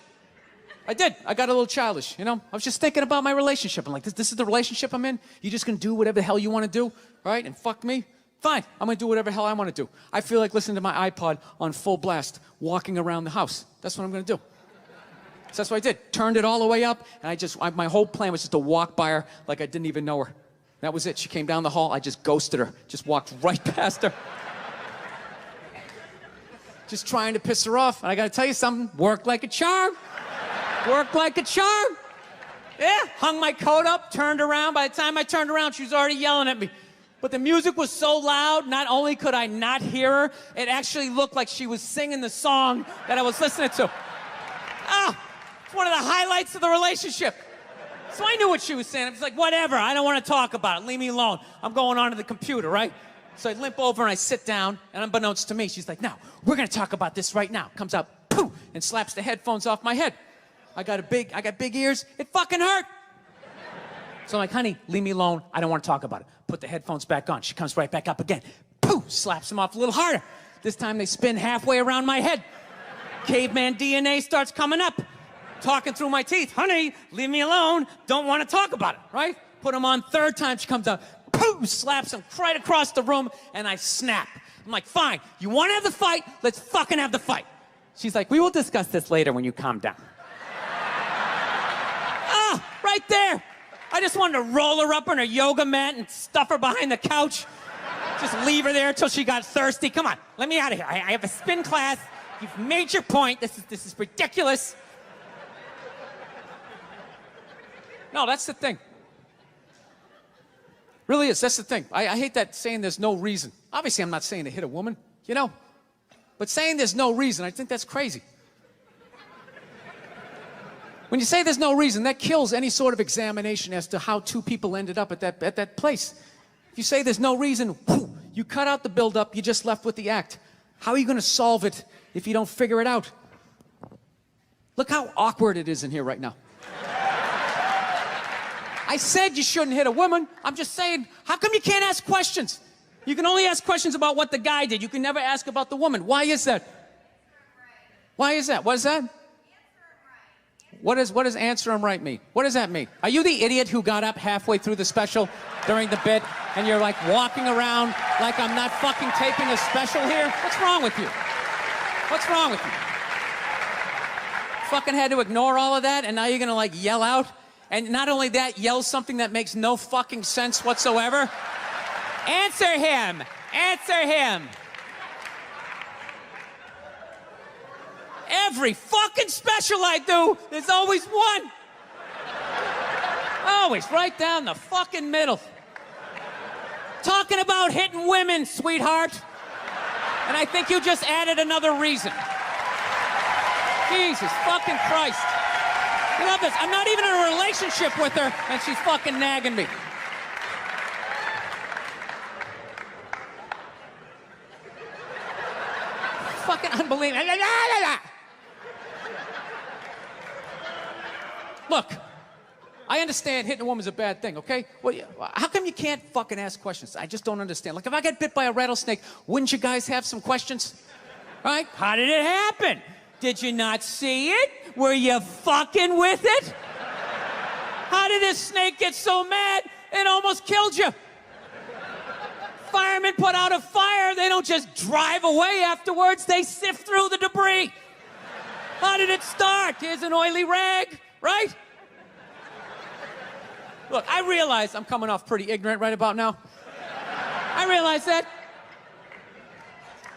I did. I got a little childish, you know? I was just thinking about my relationship. I'm like, this is the relationship I'm in? You just gonna do whatever the hell you wanna do, right? And fuck me? Fine, I'm gonna do whatever the hell I wanna do. I feel like listening to my iPod on full blast, walking around the house. That's what I'm gonna do. So that's what I did. Turned it all the way up, and my whole plan was just to walk by her like I didn't even know her. That was it. She came down the hall, I just ghosted her. Just walked right past her. Just trying to piss her off. And I gotta tell you something, worked like a charm. Worked like a charm. Yeah, hung my coat up, turned around. By the time I turned around, she was already yelling at me. But the music was so loud, not only could I not hear her, it actually looked like she was singing the song that I was listening to. It's one of the highlights of the relationship. So I knew what she was saying. I was like, whatever, I don't want to talk about it. Leave me alone. I'm going onto the computer, right? So I limp over and I sit down, and unbeknownst to me, she's like, now, we're gonna talk about this right now. Comes out, poof, and slaps the headphones off my head. I got big ears, it fucking hurt. So I'm like, honey, leave me alone, I don't want to talk about it. Put the headphones back on. She comes right back up again. Poof, slaps them off a little harder. This time they spin halfway around my head. Caveman DNA starts coming up. Talking through my teeth, honey, leave me alone, don't want to talk about it, right? Put them on, third time she comes out, poof, slaps him right across the room, and I snap. I'm like, fine, you want to have the fight? Let's fucking have the fight. She's like, we will discuss this later when you calm down. Right there. I just wanted to roll her up on her yoga mat and stuff her behind the couch. Just leave her there until she got thirsty. Come on, let me out of here. I have a spin class. You've made your point. This is ridiculous. No, that's the thing. Really is, that's the thing. I hate that saying there's no reason. Obviously, I'm not saying to hit a woman, you know? But saying there's no reason, I think that's crazy. When you say there's no reason, that kills any sort of examination as to how two people ended up at that place. If you say there's no reason, whew, you cut out the build-up, you're just left with the act. How are you going to solve it if you don't figure it out? Look how awkward it is in here right now. I said you shouldn't hit a woman. I'm just saying, how come you can't ask questions? You can only ask questions about what the guy did. You can never ask about the woman. Why is that? Why is that? What is that? What does answer him right mean? What does that mean? Are you the idiot who got up halfway through the special during the bit and you're like walking around like I'm not fucking taping a special here? What's wrong with you? What's wrong with you? Fucking had to ignore all of that and now you're gonna like yell out? And not only that, yell something that makes no fucking sense whatsoever? Answer him! Answer him! Every fucking special I do, there's always one. Always right down the fucking middle. Talking about hitting women, sweetheart. And I think you just added another reason. Jesus fucking Christ. You love this. I'm not even in a relationship with her, and she's fucking nagging me. Fucking unbelievable. Look, I understand hitting a woman's a bad thing, okay? Well, how come you can't fucking ask questions? I just don't understand. Like, if I get bit by a rattlesnake, wouldn't you guys have some questions? Right? How did it happen? Did you not see it? Were you fucking with it? How did this snake get so mad it almost killed you? Firemen put out a fire, they don't just drive away afterwards, they sift through the debris. How did it start? Here's an oily rag, right? Look, I realize I'm coming off pretty ignorant right about now. I realize that.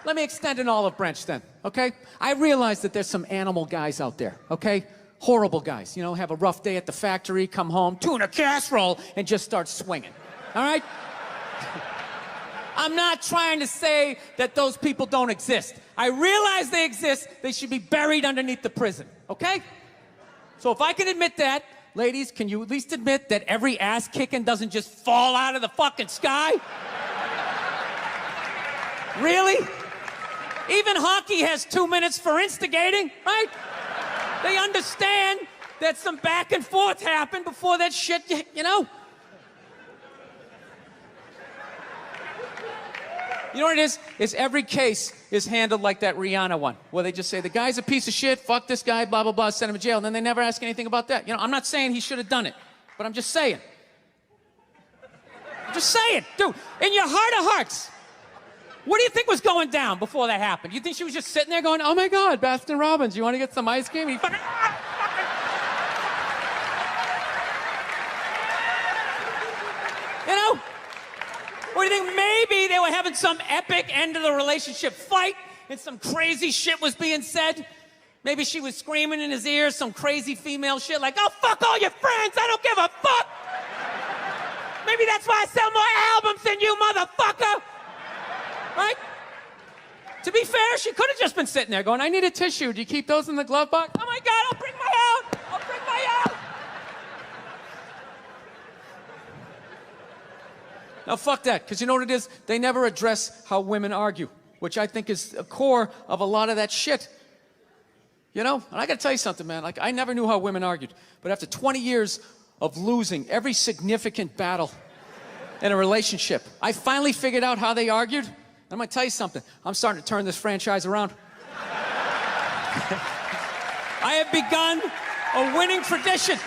Let me extend an olive branch then, okay? I realize that there's some animal guys out there, okay? Horrible guys, you know, have a rough day at the factory, come home, tuna casserole, and just start swinging, all right? I'm not trying to say that those people don't exist. I realize they exist, they should be buried underneath the prison, okay? So if I can admit that, ladies, can you at least admit that every ass kicking doesn't just fall out of the fucking sky? Really? Even hockey has 2 minutes for instigating, right? They understand that some back and forth happened before that shit, you know? You know what it is? Is every case is handled like that Rihanna one, where they just say, the guy's a piece of shit, fuck this guy, blah, blah, blah, send him to jail, and then they never ask anything about that. You know, I'm not saying he should have done it, but I'm just saying. I'm just saying, dude, in your heart of hearts, what do you think was going down before that happened? You think she was just sitting there going, oh my God, Baskin Robbins, you want to get some ice cream? And he fucking, you know? Or do you think maybe they were having some epic end of the relationship fight and some crazy shit was being said? Maybe she was screaming in his ear some crazy female shit like, oh, fuck all your friends, I don't give a fuck. Maybe that's why I sell more albums than you, motherfucker. Right? To be fair, she could have just been sitting there going, I need a tissue. Do you keep those in the glove box? Oh my God, I'll bring my out. I'll bring my out. Now, fuck that, because you know what it is? They never address how women argue, which I think is a core of a lot of that shit. You know? And I gotta tell you something, man. Like, I never knew how women argued, but after 20 years of losing every significant battle in a relationship, I finally figured out how they argued. And I'm gonna tell you something. I'm starting to turn this franchise around. I have begun a winning tradition.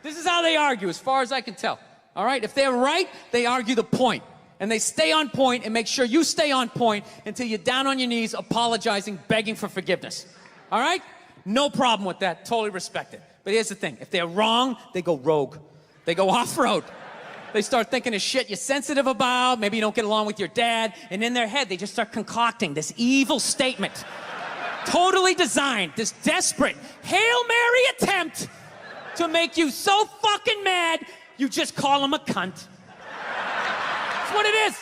This is how they argue, as far as I can tell. All right? If they're right, they argue the point. And they stay on point and make sure you stay on point until you're down on your knees, apologizing, begging for forgiveness. All right? No problem with that. Totally respect it. But here's the thing. If they're wrong, they go rogue. They go off-road. They start thinking of shit you're sensitive about. Maybe you don't get along with your dad. And in their head, they just start concocting this evil statement. Totally designed, this desperate Hail Mary attempt to make you so fucking mad, you just call him a cunt. That's what it is.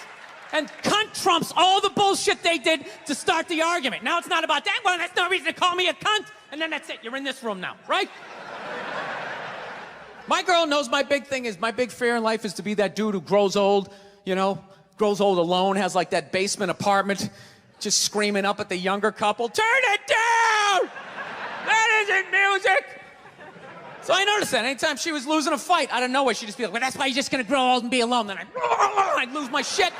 And cunt trumps all the bullshit they did to start the argument. Now it's not about that. Well, that's no reason to call me a cunt. And then that's it. You're in this room now, right? My girl knows my big thing is, my big fear in life is to be that dude who grows old, you know, grows old alone, has like that basement apartment, just screaming up at the younger couple, turn it down! That isn't music! So I noticed that anytime she was losing a fight, out of nowhere, she'd just be like, well, that's why you're just gonna grow old and be alone. Then I'd lose my shit.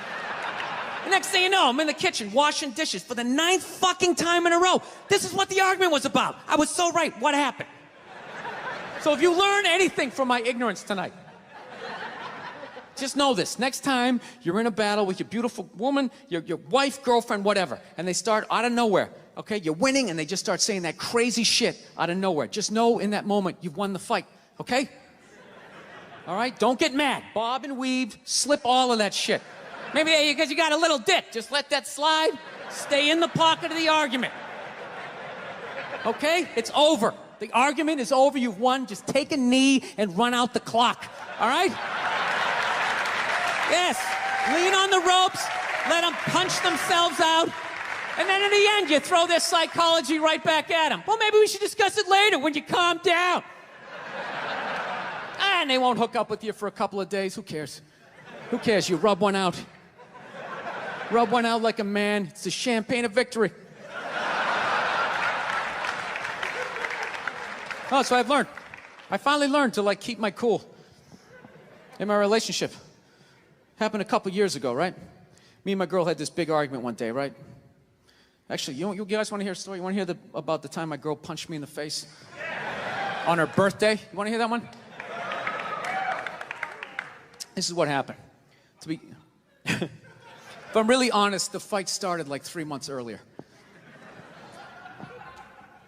The next thing you know, I'm in the kitchen washing dishes for the 9th fucking time in a row. This is what the argument was about. I was so right. What happened? So if you learn anything from my ignorance tonight, just know this. Next time you're in a battle with your beautiful woman, your wife, girlfriend, whatever, and they start out of nowhere, okay? You're winning, and they just start saying that crazy shit out of nowhere. Just know in that moment you've won the fight, okay? All right? Don't get mad. Bob and weave, slip all of that shit. Maybe because you got a little dick. Just let that slide. Stay in the pocket of the argument. Okay? It's over. The argument is over. You've won. Just take a knee and run out the clock. All right? Yes. Lean on the ropes. Let them punch themselves out. And then in the end, you throw their psychology right back at them. Well, maybe we should discuss it later when you calm down. And they won't hook up with you for a couple of days. Who cares? Who cares? You rub one out. Rub one out like a man. It's the champagne of victory. Oh, so I've learned. I finally learned to, like, keep my cool in my relationship. Happened a couple years ago, right? Me and my girl had this big argument one day, right? Actually, you guys want to hear a story? You want to hear about the time my girl punched me in the face on her birthday? You want to hear that one? This is what happened. If I'm really honest, the fight started like 3 months earlier.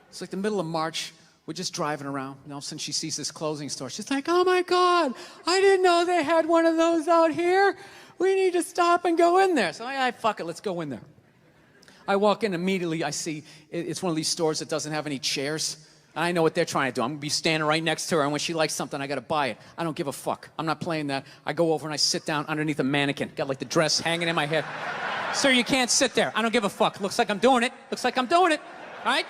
It's like the middle of March. We're just driving around. And all of a sudden, she sees this clothing store. She's like, oh my God, I didn't know they had one of those out here. We need to stop and go in there. So I fuck it, let's go in there. I walk in immediately. I see it's one of these stores that doesn't have any chairs. I know what they're trying to do. I'm gonna be standing right next to her, and when she likes something, I gotta buy it. I don't give a fuck. I'm not playing that. I go over and I sit down underneath a mannequin. Got like the dress hanging in my head. Sir, you can't sit there. I don't give a fuck. Looks like I'm doing it. Looks like I'm doing it. All right?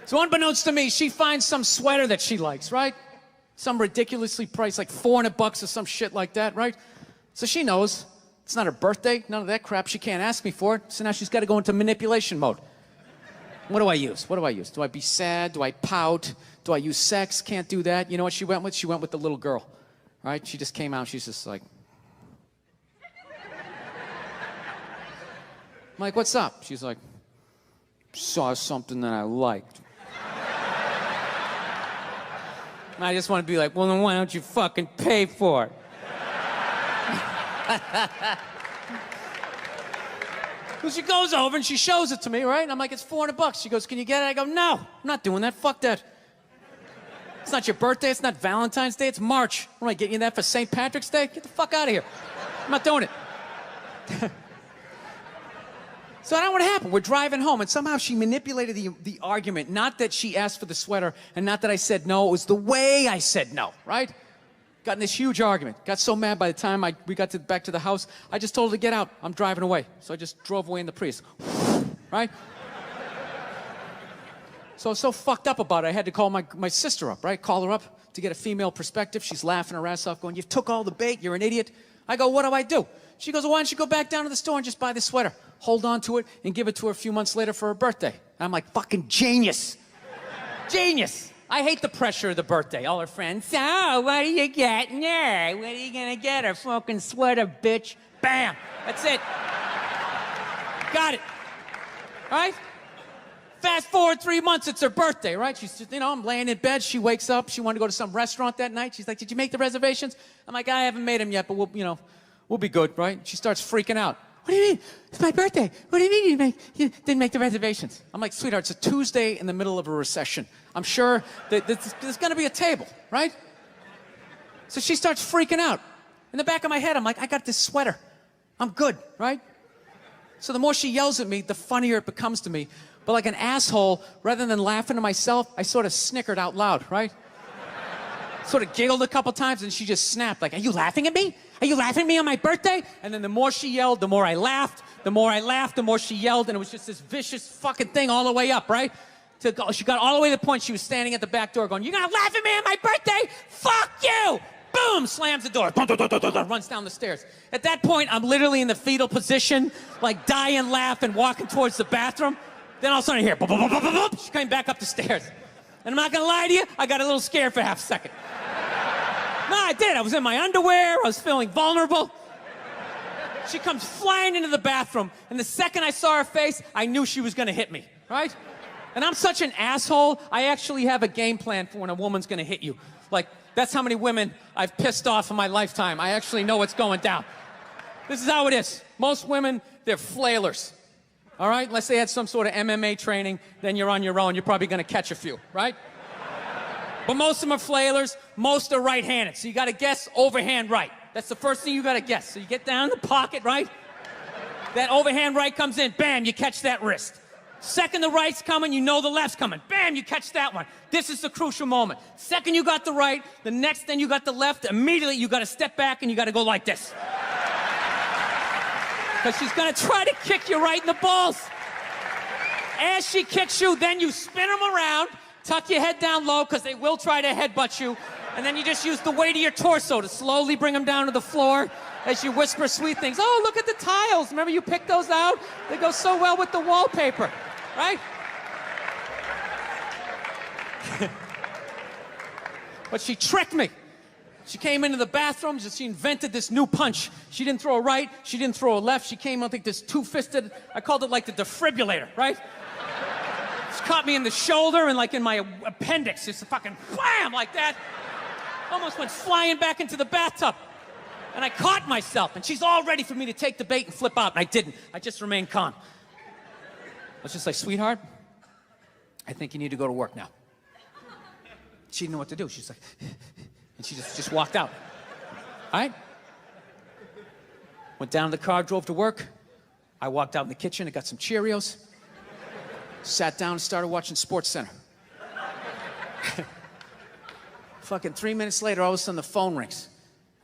So unbeknownst to me, she finds some sweater that she likes, right? Some ridiculously priced, like $400 or some shit like that, right? So she knows it's not her birthday, none of that crap. She can't ask me for it. So now she's got to go into manipulation mode. What do I use? What do I use? Do I be sad? Do I pout? Do I use sex? Can't do that. You know what she went with? She went with the little girl, right? She just came out. She's just like, I'm like, what's up? She's like, saw something that I liked. And I just want to be like, well, then why don't you fucking pay for it? Well, she goes over and she shows it to me, right? And I'm like, it's $400. She goes, can you get it? I go, no, I'm not doing that. Fuck that. It's not your birthday. It's not Valentine's Day. It's March. What am I getting you that for St. Patrick's Day? Get the fuck out of here. I'm not doing it. So I don't know what happened. We're driving home, and somehow she manipulated the argument. Not that she asked for the sweater, and not that I said no. It was the way I said no, right? Got in this huge argument. Got so mad by the time we got back to the house, I just told her to get out. I'm driving away. So I just drove away in the Prius, right? So I was so fucked up about it, I had to call my sister up, right? Call her up to get a female perspective. She's laughing her ass off, going, you took all the bait, you're an idiot. I go, what do I do? She goes, well, why don't you go back down to the store and just buy the sweater? Hold on to it and give it to her a few months later for her birthday. And I'm like, fucking genius. Genius. I hate the pressure of the birthday. All her friends, so what are you getting her? What are you gonna get her? Fucking sweater, bitch. Bam. That's it. Got it. All right? Fast forward 3 months, it's her birthday, right? She's, I'm laying in bed. She wakes up. She wanted to go to some restaurant that night. She's like, did you make the reservations? I'm like, I haven't made them yet, but we'll be good, right? She starts freaking out. What do you mean? It's my birthday. What do you mean you didn't make the reservations? I'm like, sweetheart, it's a Tuesday in the middle of a recession. I'm sure that there's going to be a table, right? So she starts freaking out. In the back of my head, I'm like, I got this sweater. I'm good, right? So the more she yells at me, the funnier it becomes to me. But like an asshole, rather than laughing to myself, I sort of snickered out loud, right? Sort of giggled a couple times, and she just snapped, like, are you laughing at me? Are you laughing at me on my birthday? And then the more she yelled, the more I laughed. The more I laughed, the more she yelled, and it was just this vicious fucking thing all the way up, right? She got all the way to the point she was standing at the back door going, you're gonna laugh at me on my birthday? Fuck you! Boom! Slams the door. Runs down the stairs. At that point, I'm literally in the fetal position, like dying laughing, walking towards the bathroom. Then all of a sudden I hear, she came back up the stairs. And I'm not gonna lie to you, I got a little scared for half a second. No, I did. I was in my underwear. I was feeling vulnerable. She comes flying into the bathroom, and the second I saw her face, I knew she was gonna hit me, right? And I'm such an asshole, I actually have a game plan for when a woman's gonna hit you. Like, that's how many women I've pissed off in my lifetime. I actually know what's going down. This is how it is. Most women, they're flailers. All right? Unless they had some sort of MMA training, then you're on your own. You're probably gonna catch a few, right? But most of them are flailers. Most are right-handed. So you gotta guess overhand right. That's the first thing you gotta guess. So you get down in the pocket, right? That overhand right comes in. Bam, you catch that wrist. Second the right's coming, you know the left's coming. Bam, you catch that one. This is the crucial moment. Second you got the right, the next then you got the left. Immediately you gotta step back and you gotta go like this. Because she's gonna try to kick you right in the balls. As she kicks you, then you spin them around, tuck your head down low, because they will try to headbutt you, and then you just use the weight of your torso to slowly bring them down to the floor as you whisper sweet things. Oh, look at the tiles. Remember you picked those out? They go so well with the wallpaper, right? But she tricked me. She came into the bathroom, she invented this new punch. She didn't throw a right, she didn't throw a left. She came, I think, this two-fisted, I called it like the defibrillator, right? She caught me in the shoulder and like in my appendix, just a fucking wham, like that. Almost went flying back into the bathtub. And I caught myself, and she's all ready for me to take the bait and flip out, and I didn't. I just remained calm. I was just like, sweetheart, I think you need to go to work now. She didn't know what to do. She's like, and she just walked out. All right? Went down to the car, drove to work. I walked out in the kitchen and got some Cheerios. Sat down and started watching SportsCenter. Fucking 3 minutes later, all of a sudden the phone rings.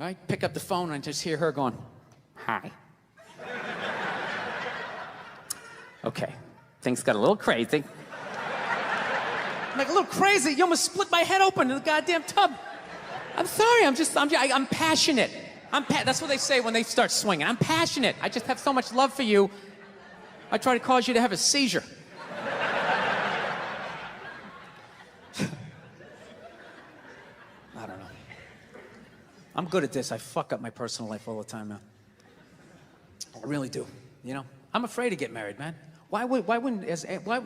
Right? Pick up the phone and I just hear her going, hi. Okay, things got a little crazy. I'm like, a little crazy? You almost split my head open in the goddamn tub. I'm sorry, I'm passionate. That's what they say when they start swinging. I'm passionate. I just have so much love for you. I try to cause you to have a seizure. I don't know. I'm good at this. I fuck up my personal life all the time, man. I really do. You know, I'm afraid to get married, man. Why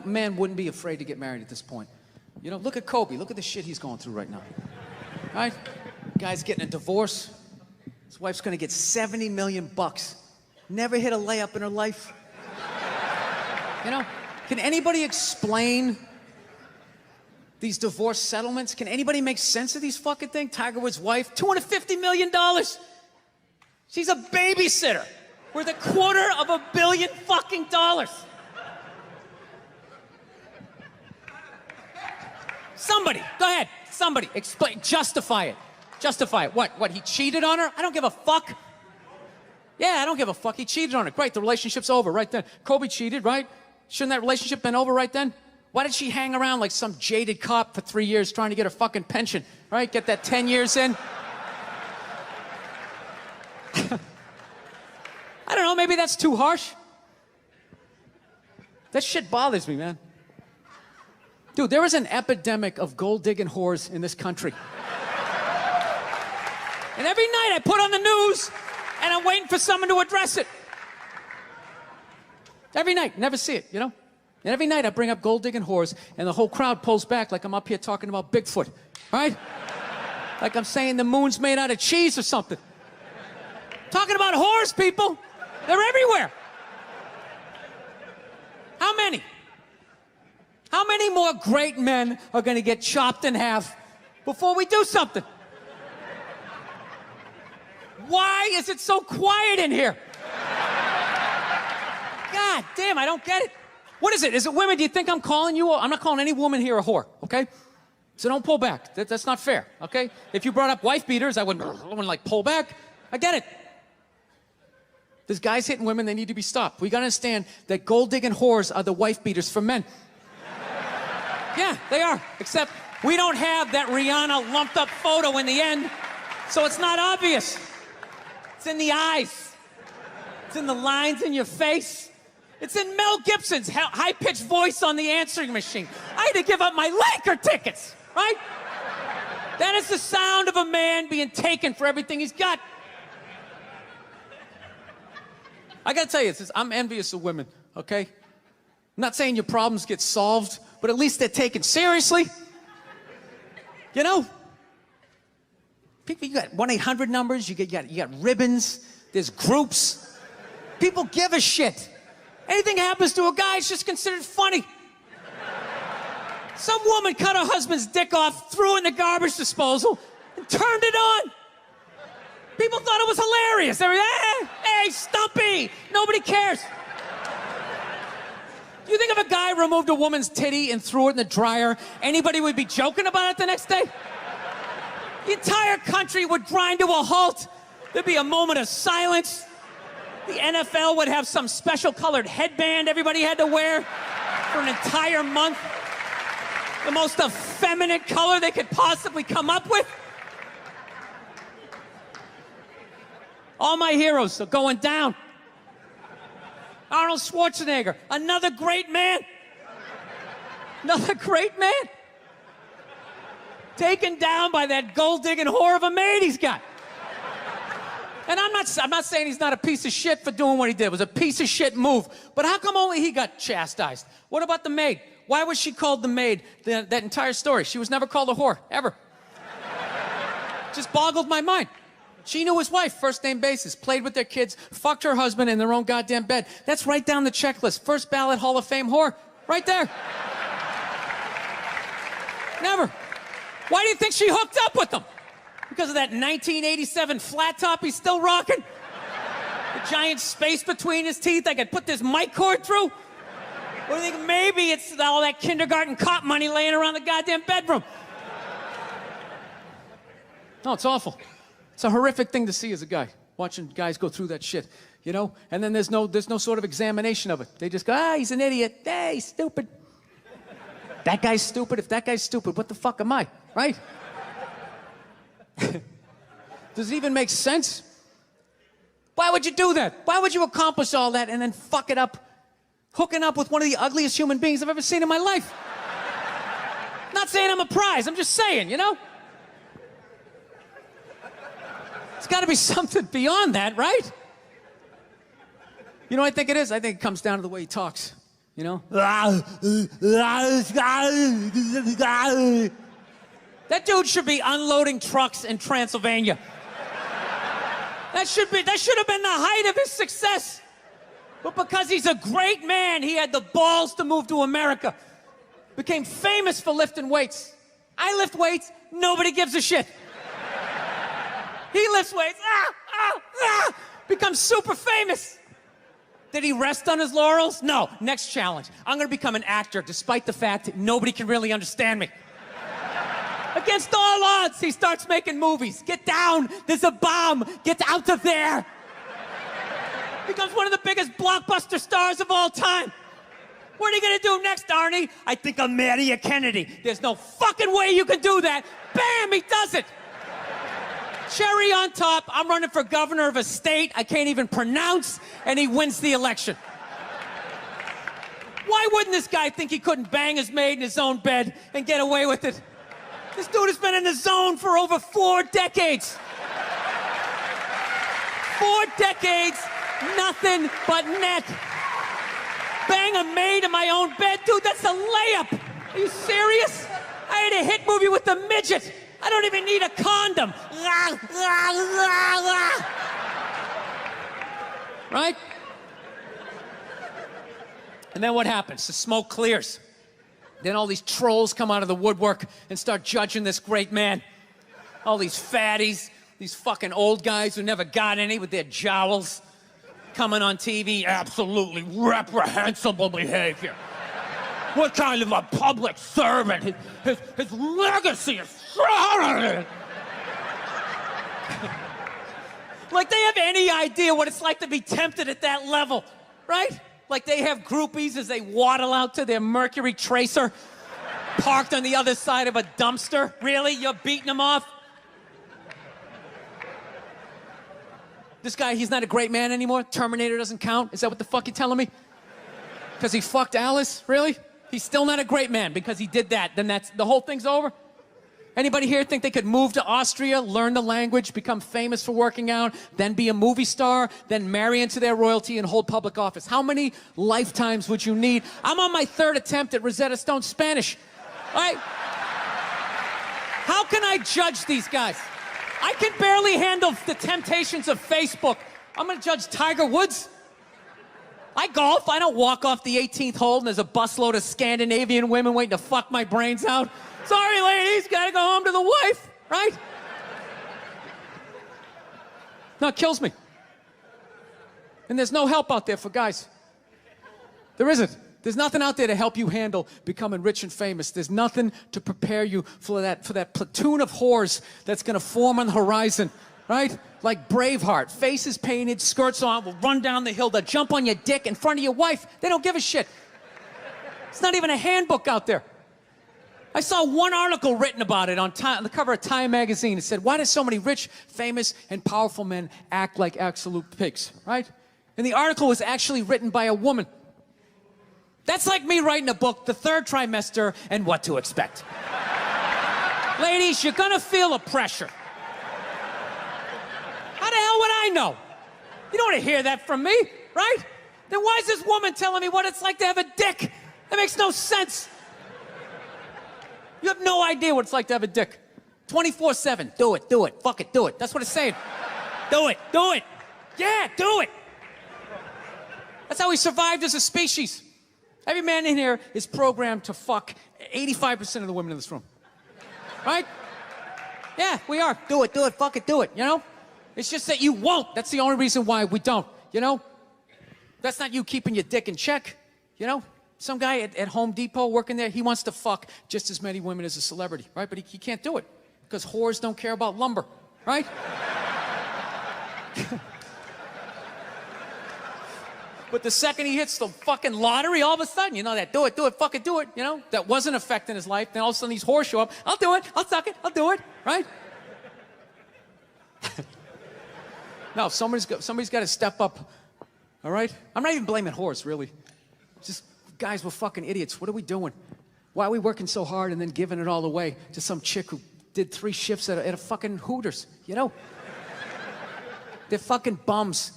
man wouldn't be afraid to get married at this point? You know, look at Kobe. Look at the shit he's going through right now. Right? Guy's getting a divorce. His wife's gonna get 70 million bucks. Never hit a layup in her life. You know, can anybody explain these divorce settlements? Can anybody make sense of these fucking things? Tiger Woods' wife, $250 million. She's a babysitter worth $250 million fucking dollars. Somebody, go ahead. Somebody, explain, justify it. Justify it. What, he cheated on her? I don't give a fuck. Yeah, I don't give a fuck. He cheated on her. Great, the relationship's over right then. Kobe cheated, right? Shouldn't that relationship been over right then? Why did she hang around like some jaded cop for 3 years trying to get her fucking pension, right? Get that 10 years in? I don't know, maybe that's too harsh. That shit bothers me, man. Dude, there is an epidemic of gold-digging whores in this country. And every night I put on the news, and I'm waiting for someone to address it. Every night, never see it, you know? And every night I bring up gold-digging whores, and the whole crowd pulls back like I'm up here talking about Bigfoot, right? Like I'm saying the moon's made out of cheese or something. Talking about whores, people. They're everywhere. How many? How many more great men are going to get chopped in half before we do something? Why is it so quiet in here? God damn, I don't get it. What is it? Is it women? Do you think I'm calling you? I'm not calling any woman here a whore, okay? So don't pull back. That's not fair, okay? If you brought up wife beaters, I wouldn't like pull back. I get it. There's guys hitting women, they need to be stopped. We gotta understand that gold-digging whores are the wife beaters for men. Yeah, they are. Except we don't have that Rihanna lumped up photo in the end, so it's not obvious. It's in the eyes. It's in the lines in your face. It's in Mel Gibson's high-pitched voice on the answering machine. I had to give up my Laker tickets, right? That is the sound of a man being taken for everything he's got. I gotta tell you, I'm envious of women, okay? I'm not saying your problems get solved, but at least they're taken seriously. You know? People, you got 1-800 numbers, you got ribbons, there's groups. People give a shit. Anything happens to a guy, it's just considered funny. Some woman cut her husband's dick off, threw it in the garbage disposal, and turned it on. People thought it was hilarious. They were, hey, Stumpy! Nobody cares. Do you think if a guy removed a woman's titty and threw it in the dryer, anybody would be joking about it the next day? The entire country would grind to a halt. There'd be a moment of silence. The NFL would have some special colored headband everybody had to wear for an entire month. The most effeminate color they could possibly come up with. All my heroes are going down. Arnold Schwarzenegger, another great man. Another great man. Taken down by that gold-digging whore of a maid he's got. And I'm not saying he's not a piece of shit for doing what he did. It was a piece of shit move. But how come only he got chastised? What about the maid? Why was she called the maid that entire story? She was never called a whore, ever. Just boggled my mind. She knew his wife, first name basis, played with their kids, fucked her husband in their own goddamn bed. That's right down the checklist. First ballot Hall of Fame whore. Right there. Never. Why do you think she hooked up with him? Because of that 1987 flat top he's still rocking? The giant space between his teeth I could put this mic cord through? Or do you think maybe it's all that kindergarten cop money laying around the goddamn bedroom? No, it's awful. It's a horrific thing to see as a guy, watching guys go through that shit, you know? And then there's no sort of examination of it. They just go, he's an idiot. Hey, he's stupid. That guy's stupid. If that guy's stupid, what the fuck am I, right? Does it even make sense? Why would you do that? Why would you accomplish all that and then fuck it up hooking up with one of the ugliest human beings I've ever seen in my life? Not saying I'm a prize, I'm just saying, you know? It's got to be something beyond that, right? You know what I think it is? I think it comes down to the way he talks, you know? That dude should be unloading trucks in Transylvania. That should have been the height of his success. But because he's a great man, he had the balls to move to America. Became famous for lifting weights. I lift weights, nobody gives a shit. He lifts weights, becomes super famous. Did he rest on his laurels? No. Next challenge. I'm gonna become an actor despite the fact that nobody can really understand me. Against all odds, he starts making movies. Get down, there's a bomb, get out of there. Becomes one of the biggest blockbuster stars of all time. What are you gonna do next, Arnie? I think I'll marry a Kennedy. There's no fucking way you can do that. Bam, he does it. Cherry on top, I'm running for governor of a state I can't even pronounce, and he wins the election. Why wouldn't this guy think he couldn't bang his maid in his own bed and get away with it? This dude has been in the zone for over 4 decades. 4 decades, nothing but net. Bang a maid in my own bed? Dude, that's a layup. Are you serious? I had a hit movie with the midget. I don't even need a condom. Right? And then what happens? The smoke clears. Then all these trolls come out of the woodwork and start judging this great man. All these fatties, these fucking old guys who never got any with their jowls, coming on TV, absolutely reprehensible behavior. What kind of a public servant? His legacy is... Like they have any idea what it's like to be tempted at that level, right? Like they have groupies as they waddle out to their Mercury Tracer, parked on the other side of a dumpster. Really? You're beating them off? This guy, he's not a great man anymore? Terminator doesn't count? Is that what the fuck you're telling me? Because he fucked Alice? Really? He's still not a great man because he did that. Then that's the whole thing's over? Anybody here think they could move to Austria, learn the language, become famous for working out, then be a movie star, then marry into their royalty and hold public office? How many lifetimes would you need? I'm on my 3rd attempt at Rosetta Stone Spanish. All right? How can I judge these guys? I can barely handle the temptations of Facebook. I'm gonna judge Tiger Woods? I golf. I don't walk off the 18th hole and there's a busload of Scandinavian women waiting to fuck my brains out. Sorry, ladies, gotta go home to the wife, right? No, it kills me. And there's no help out there for guys. There isn't. There's nothing out there to help you handle becoming rich and famous. There's nothing to prepare you for that platoon of whores that's gonna form on the horizon, right? Like Braveheart, faces painted, skirts on, will run down the hill, they'll jump on your dick in front of your wife. They don't give a shit. It's not even a handbook out there. I saw one article written about it on the cover of Time magazine. It said, why do so many rich, famous, and powerful men act like absolute pigs, right? And the article was actually written by a woman. That's like me writing a book, The Third Trimester and What to Expect. Ladies, you're gonna feel a pressure. How the hell would I know? You don't want to hear that from me, right? Then why is this woman telling me what it's like to have a dick? That makes no sense. You have no idea what it's like to have a dick. 24/7, do it, fuck it, do it. That's what it's saying. Do it. Yeah, do it. That's how we survived as a species. Every man in here is programmed to fuck 85% of the women in this room. Right? Yeah, we are. Do it, fuck it, do it, you know? It's just that you won't. That's the only reason why we don't, you know? That's not you keeping your dick in check, you know? Some guy at Home Depot working there, he wants to fuck just as many women as a celebrity, right? But he can't do it because whores don't care about lumber, right? But the second he hits the fucking lottery, all of a sudden, you know, that do it, fuck it, do it, you know? That wasn't affecting his life. Then all of a sudden these whores show up. I'll do it, I'll suck it, I'll do it, right? No, somebody's got to step up. All right? I'm not even blaming whores, really. Just guys, we're fucking idiots. What are we doing? Why are we working so hard and then giving it all away to some chick who did 3 shifts at a fucking Hooters, you know? They're fucking bums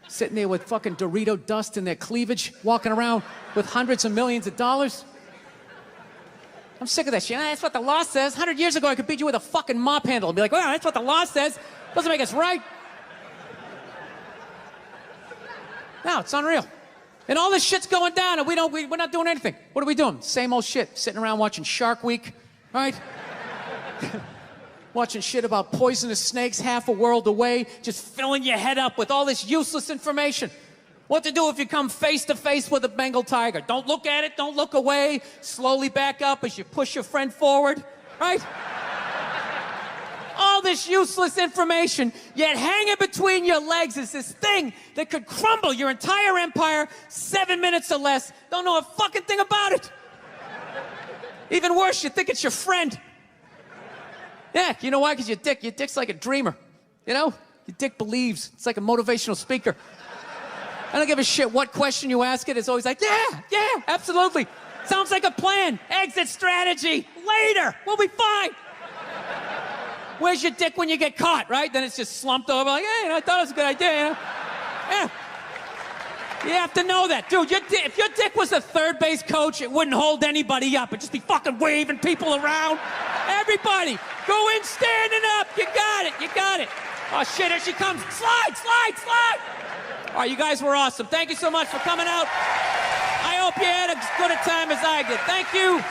sitting there with fucking Dorito dust in their cleavage, walking around with hundreds of millions of dollars. I'm sick of that shit. That's what the law says. 100 years ago, I could beat you with a fucking mop handle and be like, well, that's what the law says. Doesn't make us right. No, it's unreal. And all this shit's going down, and we're not doing anything. What are we doing? Same old shit. Sitting around watching Shark Week, right? Watching shit about poisonous snakes half a world away, just filling your head up with all this useless information. What to do if you come face to face with a Bengal tiger? Don't look at it, don't look away. Slowly back up as you push your friend forward, right? All this useless information, yet hanging between your legs is this thing that could crumble your entire empire 7 minutes or less. Don't know a fucking thing about it. Even worse, you think it's your friend. Yeah, you know why? Because your dick's like a dreamer. You know? Your dick believes. It's like a motivational speaker. I don't give a shit what question you ask it. It's always like, yeah, absolutely. Sounds like a plan. Exit strategy. Later. We'll be fine. Where's your dick when you get caught, right? Then it's just slumped over like, hey, I thought it was a good idea, you know? Yeah. You have to know that. Dude, if your dick was a third base coach, it wouldn't hold anybody up. It'd just be fucking waving people around. Everybody, go in standing up. You got it. Oh, shit, here she comes. Slide. All right, you guys were awesome. Thank you so much for coming out. I hope you had as good a time as I did. Thank you.